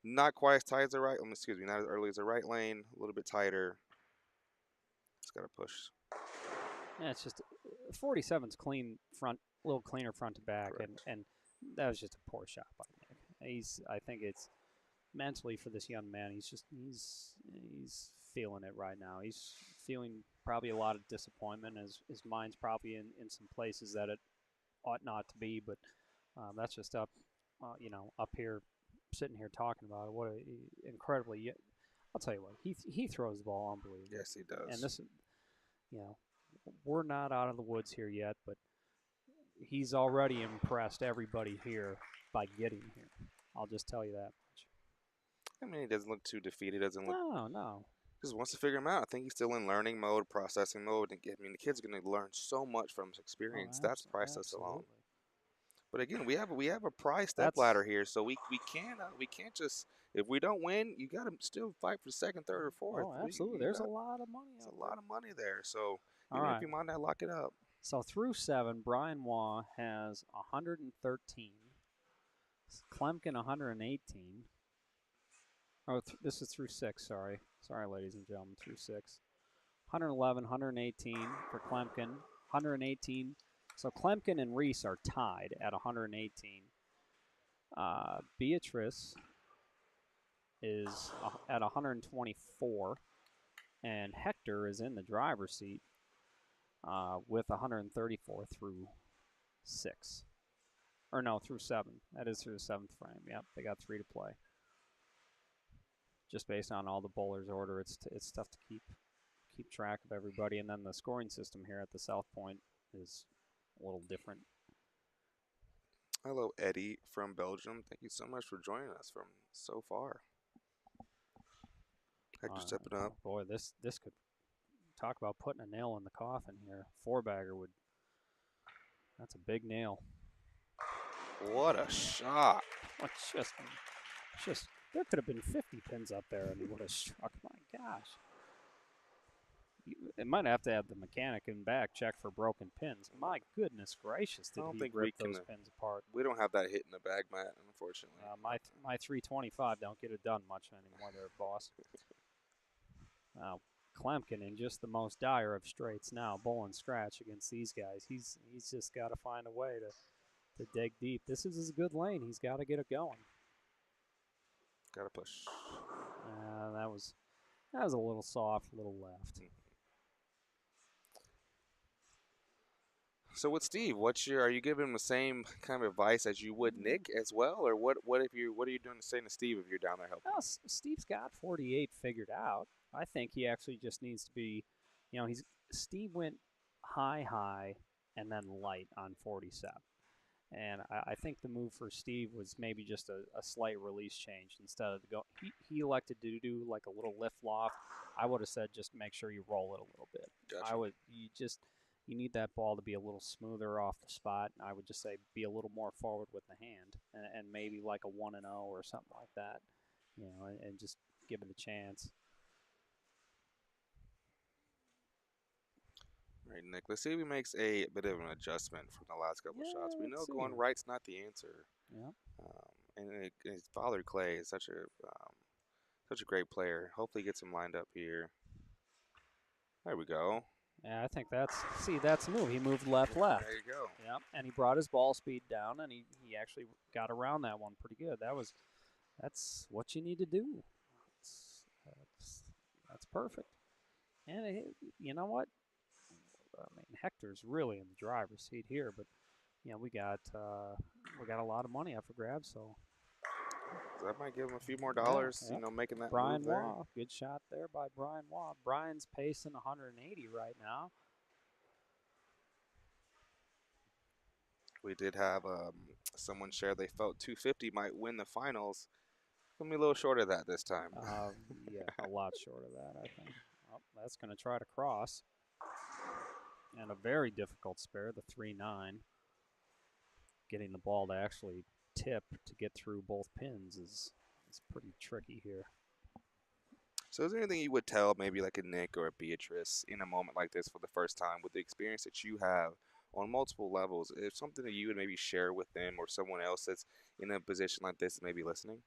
[SPEAKER 1] not quite as tight as the right. Excuse me, not as early as the right lane. A little bit tighter. Just gotta push.
[SPEAKER 2] Yeah, it's just 47's clean front, a little cleaner front to back, and that was just a poor shot by Nick. I think it's mentally for this young man. He's feeling it right now. He's feeling probably a lot of disappointment. His mind's probably in some places that it ought not to be, but that's just up here, sitting here talking about it. What incredibly, I'll tell you what, he throws the ball unbelievable.
[SPEAKER 1] Yes, he does.
[SPEAKER 2] And this, we're not out of the woods here yet, but he's already impressed everybody here by getting here. I'll just tell you that much.
[SPEAKER 1] I mean, he doesn't look too defeated. Doesn't look.
[SPEAKER 2] No.
[SPEAKER 1] Just wants to figure him out. I think he's still in learning mode, processing mode. I mean, the kid's going to learn so much from his experience. That's priceless alone. But again, we have a prize step ladder here, so we can't just, if we don't win, you got to still fight for second, third, or fourth.
[SPEAKER 2] Oh, absolutely. There's a lot of money.
[SPEAKER 1] There's a lot of money there. So even if you might not lock it up.
[SPEAKER 2] So through 7, Brian Waugh has 113. Clemken 118. Oh, this is through 6, sorry. Sorry, ladies and gentlemen, through 6. 111, 118 for Clemken, 118. So Clemken and Reese are tied at 118. Beatrice is at 124. And Hector is in the driver's seat with 134 through 6. Or no, through 7. That is through the 7th frame. Yep, they got 3 to play. Just based on all the bowlers' order, it's tough to keep track of everybody. And then the scoring system here at the South Point is a little different.
[SPEAKER 1] Hello, Eddie from Belgium. Thank you so much for joining us from so far. Hector stepping up.
[SPEAKER 2] Boy, this could talk about putting a nail in the coffin here. 4-bagger would. That's a big nail.
[SPEAKER 1] What a shot!
[SPEAKER 2] Just there could have been 50 pins up there, and he would have struck. My gosh. It might have to have the mechanic in back check for broken pins. My goodness gracious, did he rip those pins apart?
[SPEAKER 1] We don't have that hit in the bag mat, unfortunately.
[SPEAKER 2] My 325 don't get it done much anymore there, boss. Now, Clemken in just the most dire of straights now, bowling scratch against these guys. He's just got to find a way to dig deep. This is a good lane. He's got to get it going.
[SPEAKER 1] Got to push.
[SPEAKER 2] That was a little soft, a little left.
[SPEAKER 1] So with Steve, are you giving him the same kind of advice as you would Nick as well, or what are you doing saying to Steve if you're down there helping?
[SPEAKER 2] Well, Steve's got 48 figured out. I think he actually just needs to be, Steve went high, and then light on 47. And I think the move for Steve was maybe just a slight release change instead of he elected to do like a little lift loft. I would have said just make sure you roll it a little bit.
[SPEAKER 1] Gotcha.
[SPEAKER 2] You need that ball to be a little smoother off the spot. And I would just say be a little more forward with the hand and maybe like a 1-0 or something like that, and just give it a chance.
[SPEAKER 1] All right, Nick. Let's see if he makes a bit of an adjustment from the last couple shots. We know going right's not the answer.
[SPEAKER 2] Yeah.
[SPEAKER 1] And his father Clay is such a great player. Hopefully, he gets him lined up here. There we go.
[SPEAKER 2] Yeah, I think that's the move. He moved left.
[SPEAKER 1] There you go.
[SPEAKER 2] Yeah, and he brought his ball speed down, and he actually got around that one pretty good. That's what you need to do. That's perfect. And you know what? I mean, Hector's really in the driver's seat here, but we got a lot of money up for grabs, so
[SPEAKER 1] that might give him a few more dollars.
[SPEAKER 2] Yeah.
[SPEAKER 1] Making that
[SPEAKER 2] Brian
[SPEAKER 1] move there.
[SPEAKER 2] Waugh, good shot there by Brian Waugh. Brian's pacing 180 right now.
[SPEAKER 1] We did have someone share they felt 250 might win the finals. Gonna be a little short of that this time.
[SPEAKER 2] Yeah, a lot short of that, I think. Oh, that's going to try to cross. And a very difficult spare, the 3-9. Getting the ball to actually tip to get through both pins is pretty tricky here.
[SPEAKER 1] So is there anything you would tell maybe like a Nick or a Beatrice in a moment like this for the first time with the experience that you have on multiple levels? If something that you would maybe share with them or someone else that's in a position like this maybe listening?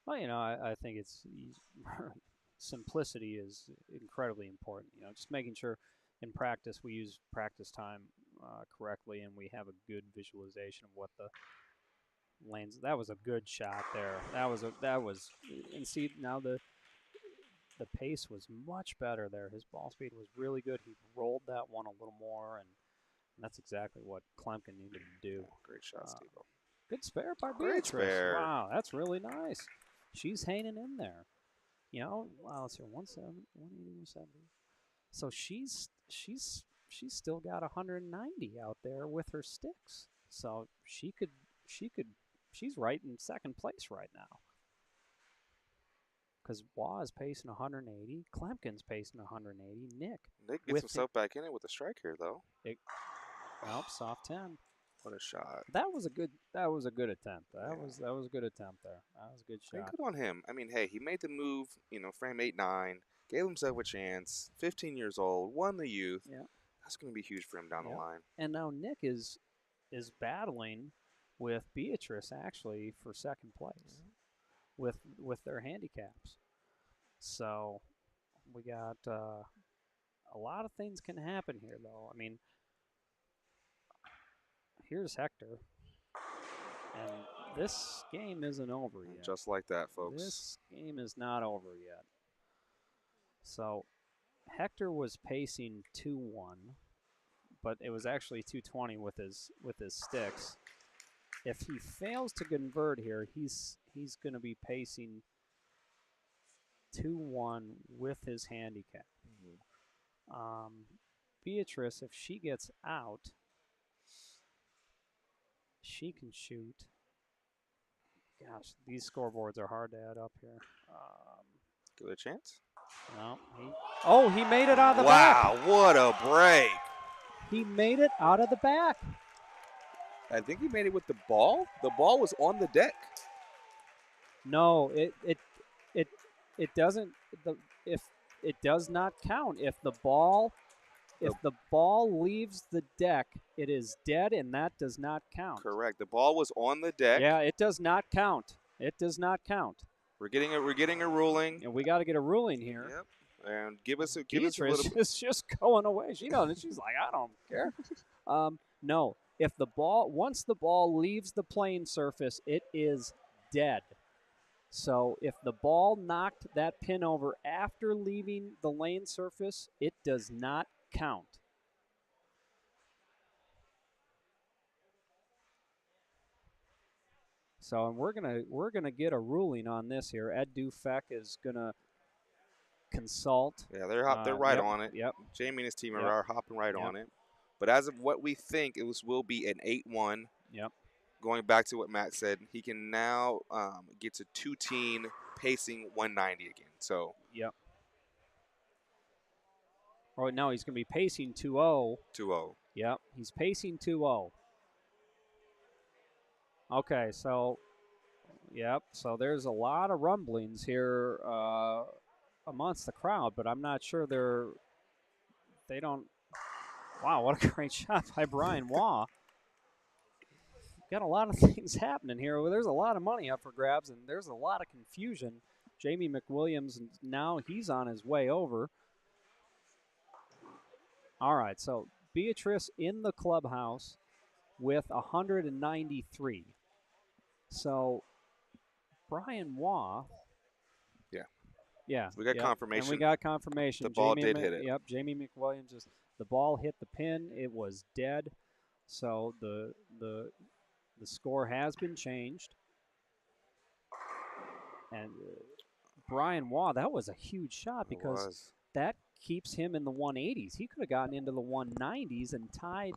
[SPEAKER 2] Well, I think it's simplicity is incredibly important. Just making sure in practice we use practice time correctly and we have a good visualization of what the lanes. That was a good shot there. And see now the pace was much better there. His ball speed was really good. He rolled that one a little more, and that's exactly what Klemkin needed to do.
[SPEAKER 1] Great shot, Steve.
[SPEAKER 2] Good spare by
[SPEAKER 1] Beatrice.
[SPEAKER 2] Great spare. Wow, that's really nice. She's hanging in there. Wow, let's see, 170, 180, 170. So she's still got 190 out there with her sticks. So she's right in second place right now. Because Waugh is pacing 180, Klemkin's pacing 180. Nick
[SPEAKER 1] gets himself back in it with a strike here, though.
[SPEAKER 2] Soft 10.
[SPEAKER 1] What a shot!
[SPEAKER 2] That was a good attempt. That was a good attempt there. That was a good shot.
[SPEAKER 1] Good on him. I mean, hey, he made the move. Frame 8-9, gave himself a chance. 15 years old, won the youth.
[SPEAKER 2] Yeah,
[SPEAKER 1] that's going to be huge for him down the line.
[SPEAKER 2] And now Nick is battling with Beatrice actually for second place with their handicaps. So we got a lot of things can happen here, though. I mean, here's Hector, and this game isn't over yet.
[SPEAKER 1] Just like that, folks.
[SPEAKER 2] This game is not over yet. So Hector was pacing 2-1, but it was actually 220 with his sticks. If he fails to convert here, he's going to be pacing 2-1 with his handicap. Beatrice, if she gets out, she can shoot. Gosh, these scoreboards are hard to add up here.
[SPEAKER 1] Give it a chance.
[SPEAKER 2] No, he made it out of the back.
[SPEAKER 1] Wow, what a break.
[SPEAKER 2] He made it out of the back.
[SPEAKER 1] I think he made it with the ball. The ball was on the deck.
[SPEAKER 2] No, it doesn't. If it does not count. If the ball leaves the deck, it is dead, and that does not count.
[SPEAKER 1] Correct. The ball was on the deck.
[SPEAKER 2] Yeah, it does not count. It does not count.
[SPEAKER 1] We're getting a ruling.
[SPEAKER 2] And we got to get a ruling here.
[SPEAKER 1] Yep. And give us a
[SPEAKER 2] little. Is just going away. She knows. She's like, I don't care. No. If once the ball leaves the playing surface, it is dead. So if the ball knocked that pin over after leaving the lane surface, it does not count. So and we're gonna get a ruling on this here. Ed Dufek is gonna consult.
[SPEAKER 1] Yeah, they're right
[SPEAKER 2] Yep,
[SPEAKER 1] on it.
[SPEAKER 2] yep,
[SPEAKER 1] Jamie and his team
[SPEAKER 2] yep,
[SPEAKER 1] are hopping right
[SPEAKER 2] yep,
[SPEAKER 1] on it. But as of what we think, will be an 8-1.
[SPEAKER 2] yep.
[SPEAKER 1] Going back to what Matt said, he can now get to 2-teen pacing 190 again. So
[SPEAKER 2] Yep. Right now he's going to be pacing 2-0.
[SPEAKER 1] 2-0.
[SPEAKER 2] Yep, he's pacing 2-0. Okay, so, yep, so there's a lot of rumblings here amongst the crowd, but I'm not sure they don't. Wow, what a great shot by Brian Waugh. Got a lot of things happening here. Well, there's a lot of money up for grabs, and there's a lot of confusion. Jamie McWilliams, now he's on his way over. All right, so Beatrice in the clubhouse with 193. So Brian Waugh.
[SPEAKER 1] Yeah.
[SPEAKER 2] Yeah.
[SPEAKER 1] We got confirmation.
[SPEAKER 2] And we got confirmation.
[SPEAKER 1] The ball did hit it.
[SPEAKER 2] Yep, Jamie McWilliams the ball hit the pin. It was dead. So the score has been changed. And Brian Waugh, that was a huge shot because that keeps him in the 180s. He could have gotten into the 190s and tied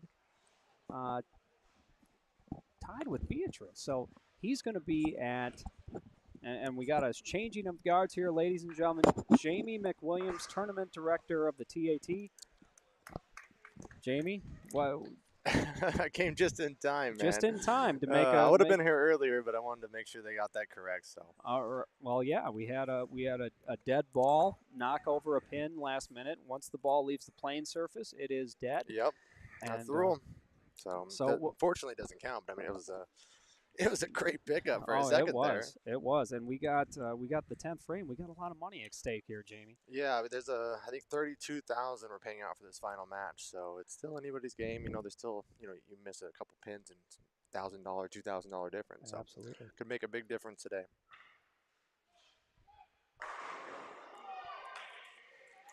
[SPEAKER 2] with Beatrice. So he's going to be at, and we got a changing of guards here, ladies and gentlemen. Jamie McWilliams, tournament director of the TAT. Jamie, what?
[SPEAKER 4] I came just in time, man.
[SPEAKER 2] Just in time to make
[SPEAKER 4] I would have been here earlier, but I wanted to make sure they got that correct. So.
[SPEAKER 2] Well, yeah, we had a dead ball knock over a pin last minute. Once the ball leaves the playing surface, it is dead.
[SPEAKER 4] Yep, that's the rule. So fortunately, it doesn't count. But I mean, it was a great pickup for a second there.
[SPEAKER 2] It was, and we got the 10th frame. We got a lot of money at stake here, Jamie.
[SPEAKER 4] Yeah, but there's I think 32,000 we're paying out for this final match. So it's still anybody's game. You know, there's still you miss a couple pins and $1,000, $2,000 difference. So
[SPEAKER 2] absolutely,
[SPEAKER 4] could make a big difference today.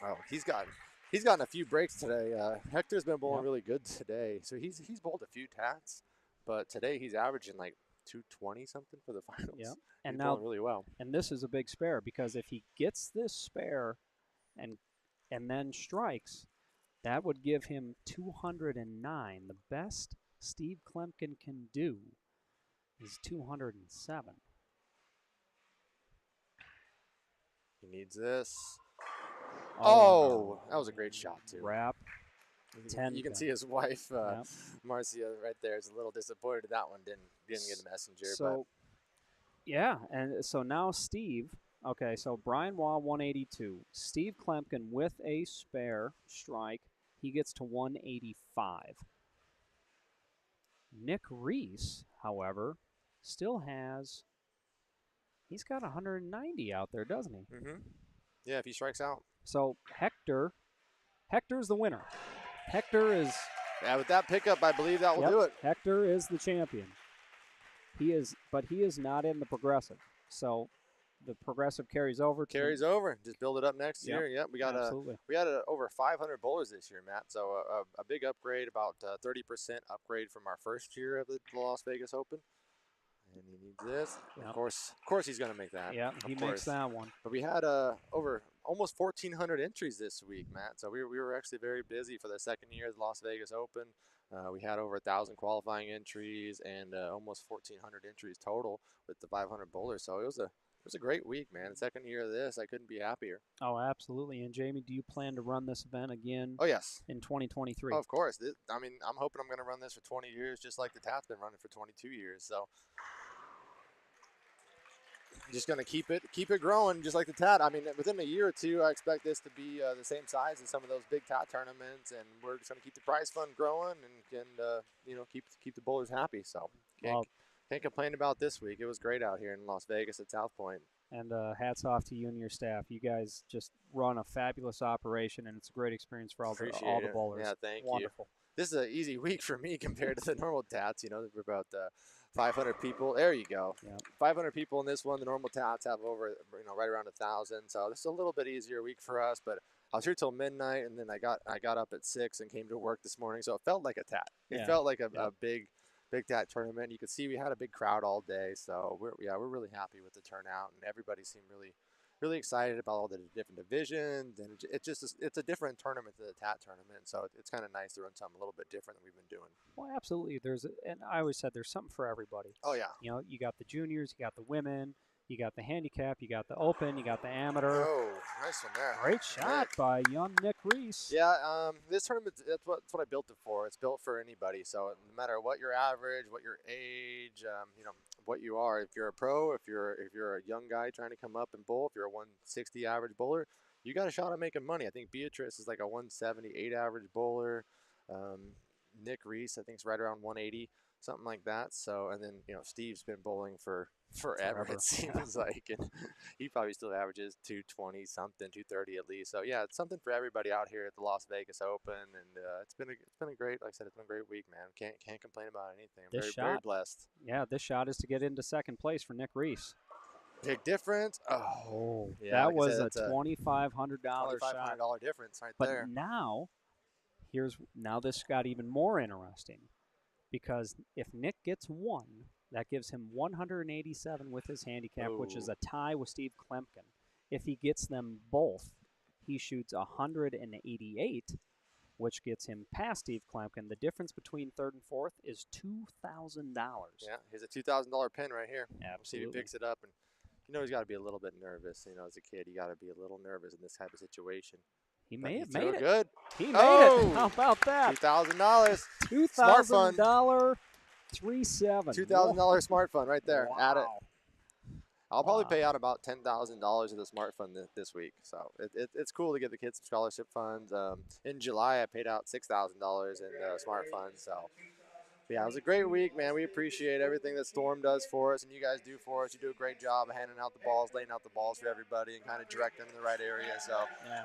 [SPEAKER 4] Oh, he's gotten a few breaks today. Hector's been bowling really good today. So he's bowled a few tats, but today he's averaging like 220 something for the finals.
[SPEAKER 2] Yeah,
[SPEAKER 4] and he's now really well.
[SPEAKER 2] And this is a big spare because if he gets this spare, and then strikes, that would give him 209. The best Steve Klemkin can do is 207.
[SPEAKER 4] He needs this. Oh, that was a great shot too.
[SPEAKER 2] Wrap.
[SPEAKER 4] You can see his wife, Marcia, right there, is a little disappointed that one didn't get a messenger.
[SPEAKER 2] So, yeah, and so now Steve. Okay, so Brian Waugh 182. Steve Klemkin with a spare strike, he gets to 185. Nick Reese, however, still he's got 190 out there, doesn't he?
[SPEAKER 4] Mm-hmm. Yeah, if he strikes out.
[SPEAKER 2] So Hector's the winner. Hector is...
[SPEAKER 4] Yeah, with that pickup, I believe that will do it.
[SPEAKER 2] Hector is the champion. But he is not in the progressive. So the progressive carries over.
[SPEAKER 4] Just build it up next year. Yep, we got over 500 bowlers this year, Matt. So a big upgrade, about 30% upgrade from our first year of the Las Vegas Open. And he needs this. Yep. Of course, he's going to make that.
[SPEAKER 2] Yeah, he makes that one.
[SPEAKER 4] But we had over almost 1,400 entries this week, Matt. So we were actually very busy for the second year of the Las Vegas Open. We had over 1,000 qualifying entries and almost 1,400 entries total with the 500 bowlers. So it was a great week, man. The second year of this, I couldn't be happier.
[SPEAKER 2] Oh, absolutely. And Jamie, do you plan to run this event again?
[SPEAKER 4] Oh, yes.
[SPEAKER 2] In 2023?
[SPEAKER 4] Oh, of course. I'm hoping I'm going to run this for 20 years, just like the TAT's been running for 22 years. So. Just going to keep it growing, just like the TAT. I mean, within a year or two, I expect this to be the same size as some of those big TAT tournaments, and we're just going to keep the prize fund growing and keep the bowlers happy. So can't complain about this week. It was great out here in Las Vegas at South Point.
[SPEAKER 2] And hats off to you and your staff. You guys just run a fabulous operation, and it's a great experience for all the bowlers.
[SPEAKER 4] Yeah, thank you.
[SPEAKER 2] Wonderful.
[SPEAKER 4] this is an easy week for me compared to the normal tats. You know, we're about 500 people. There you go.
[SPEAKER 2] Yep.
[SPEAKER 4] 500 people in this one. The normal tats have over, right around 1,000. So this is a little bit easier week for us. But I was here till midnight, and then I got up at 6 and came to work this morning. So it felt like a tat. It felt like a big tat tournament. You could see we had a big crowd all day. So we're really happy with the turnout, and everybody seemed really excited about all the different divisions, and it's a different tournament than the TAT tournament, so it's kind of nice to run something a little bit different than we've been doing.
[SPEAKER 2] Well, absolutely. And I always said there's something for everybody.
[SPEAKER 4] Oh yeah.
[SPEAKER 2] You know, you got the juniors, you got the women, you got the handicap, you got the open, you got the amateur.
[SPEAKER 4] Oh, nice one there.
[SPEAKER 2] Great shot by young Nick Reese.
[SPEAKER 4] Yeah, this tournament, that's what I built it for. It's built for anybody. So no matter what your average, what your age, what you are. If you're a pro, if you're a young guy trying to come up and bowl, if you're a 160 average bowler, you got a shot at making money. I think Beatrice is like a 178 average bowler. Nick Reese, I think, is right around 180, something like that. So, and then Steve's been bowling for forever. It seems like, and he probably still averages 220 something, 230 at least. So yeah, it's something for everybody out here at the Las Vegas Open, and it's been a great, like I said, it's been a great week, man. Can't complain about anything. I'm very blessed.
[SPEAKER 2] Yeah, this shot is to get into second place for Nick Reese.
[SPEAKER 4] Big difference. Oh, yeah,
[SPEAKER 2] that was a $2,500 shot.
[SPEAKER 4] $2,500 difference right there.
[SPEAKER 2] But now this got even more interesting, because if Nick gets one, that gives him 187 with his handicap, which is a tie with Steve Klemkin. If he gets them both, he shoots 188, which gets him past Steve Klemkin. The difference between third and fourth is $2,000.
[SPEAKER 4] Yeah, here's a $2,000 pin right here.
[SPEAKER 2] Absolutely.
[SPEAKER 4] See if he picks it up, and he's got to be a little bit nervous. As a kid, you got to be a little nervous in this type of situation.
[SPEAKER 2] He may have made it.
[SPEAKER 4] Good.
[SPEAKER 2] He made it. How about that?
[SPEAKER 4] $2,000.
[SPEAKER 2] $2,000. 3.7.
[SPEAKER 4] $2,000 smart fund right there.
[SPEAKER 2] Wow.
[SPEAKER 4] At it. I'll probably pay out about $10,000 of the smart fund this week. So it's cool to give the kids some scholarship funds. In July, I paid out $6,000 in smart funds. So yeah, it was a great week, man. We appreciate everything that Storm does for us and you guys do for us. You do a great job of handing out the balls, laying out the balls for everybody, and kind of direct them in the right area. So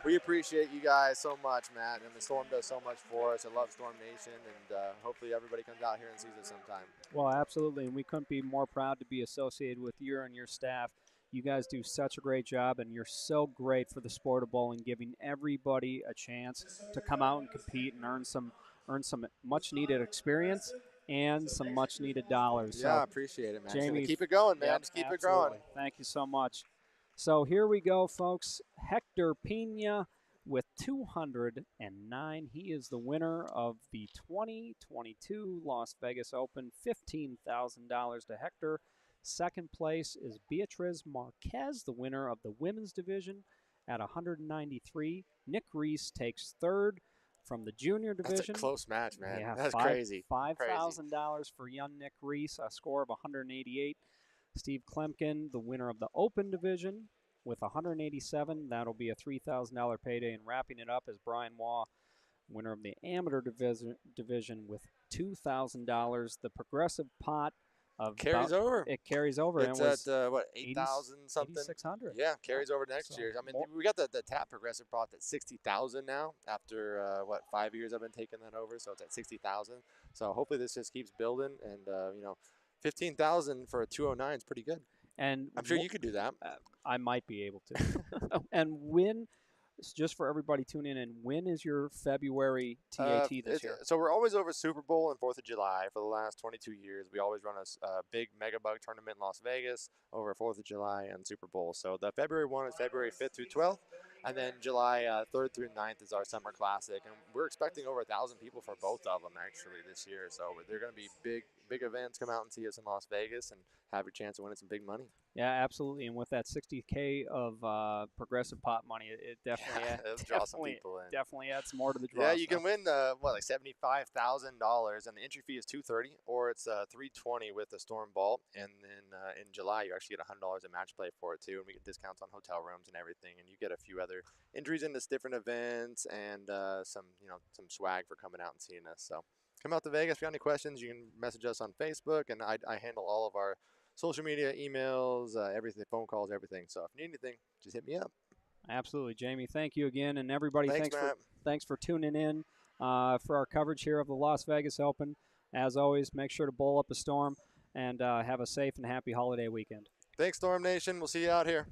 [SPEAKER 4] we appreciate you guys so much, Matt. And the Storm does so much for us. I love Storm Nation, and hopefully everybody comes out here and sees us sometime.
[SPEAKER 2] Well, absolutely, and we couldn't be more proud to be associated with you and your staff. You guys do such a great job, and you're so great for the sport of bowling, giving everybody a chance to come out and compete and earn some much-needed experience and some much-needed dollars.
[SPEAKER 4] Yeah,
[SPEAKER 2] so,
[SPEAKER 4] I appreciate it, man.
[SPEAKER 2] Jamie,
[SPEAKER 4] keep it going, man.
[SPEAKER 2] Yep,
[SPEAKER 4] Just keep
[SPEAKER 2] absolutely.
[SPEAKER 4] it growing.
[SPEAKER 2] Thank you so much. So here we go, folks. Hector Pena with 209. He is the winner of the 2022 Las Vegas Open. $15,000 to Hector. Second place is Beatriz Marquez, the winner of the women's division at 193. Nick Reese takes third from the junior division.
[SPEAKER 4] That's a close match, man.
[SPEAKER 2] Yeah,
[SPEAKER 4] that's crazy.
[SPEAKER 2] $5,000 for young Nick Reese, a score of 188. Steve Klemkin, the winner of the open division, with 187. That'll be a $3,000 payday. And wrapping it up is Brian Waugh, winner of the amateur division with $2,000. The progressive pot
[SPEAKER 4] carries over.
[SPEAKER 2] It carries over.
[SPEAKER 4] It's at, 8,000 something?
[SPEAKER 2] 8,600.
[SPEAKER 4] Yeah, carries over to next year. I mean, we got the TAP progressive pot at 60,000 now after, 5 years I've been taking that over. So it's at 60,000. So hopefully this just keeps building. And, 15,000 for a 209 is pretty good. And I'm sure you could do that.
[SPEAKER 2] I might be able to. And when, just for everybody tuning in, when is your February TAT this year?
[SPEAKER 4] So we're always over Super Bowl and 4th of July for the last 22 years. We always run a big mega bug tournament in Las Vegas over 4th of July and Super Bowl. So the February one is February 5th through 12th. And then July 3rd through 9th is our Summer Classic. And we're expecting over 1,000 people for both of them, actually, this year. So they're going to be big events. Come out and see us in Las Vegas and have your chance of winning some big money.
[SPEAKER 2] Yeah, absolutely. And with that $60K of progressive pot money, it definitely
[SPEAKER 4] draw some people in.
[SPEAKER 2] Definitely adds more to the draw.
[SPEAKER 4] Yeah, you can win like $75,000, and the entry fee is $230, or it's $320 with a Storm Ball. And then in July, you actually get $100 in match play for it too, and we get discounts on hotel rooms and everything. And you get a few other entries into different events and some swag for coming out and seeing us. So come out to Vegas. If you have any questions, you can message us on Facebook, and I handle all of our social media, emails, everything, phone calls, everything. So if you need anything, just hit me up.
[SPEAKER 2] Absolutely, Jamie. Thank you again, and everybody. Thanks for tuning in. for our coverage here of the Las Vegas Open. As always, make sure to bowl up a storm and have a safe and happy holiday weekend.
[SPEAKER 4] Thanks, Storm Nation. We'll see you out here.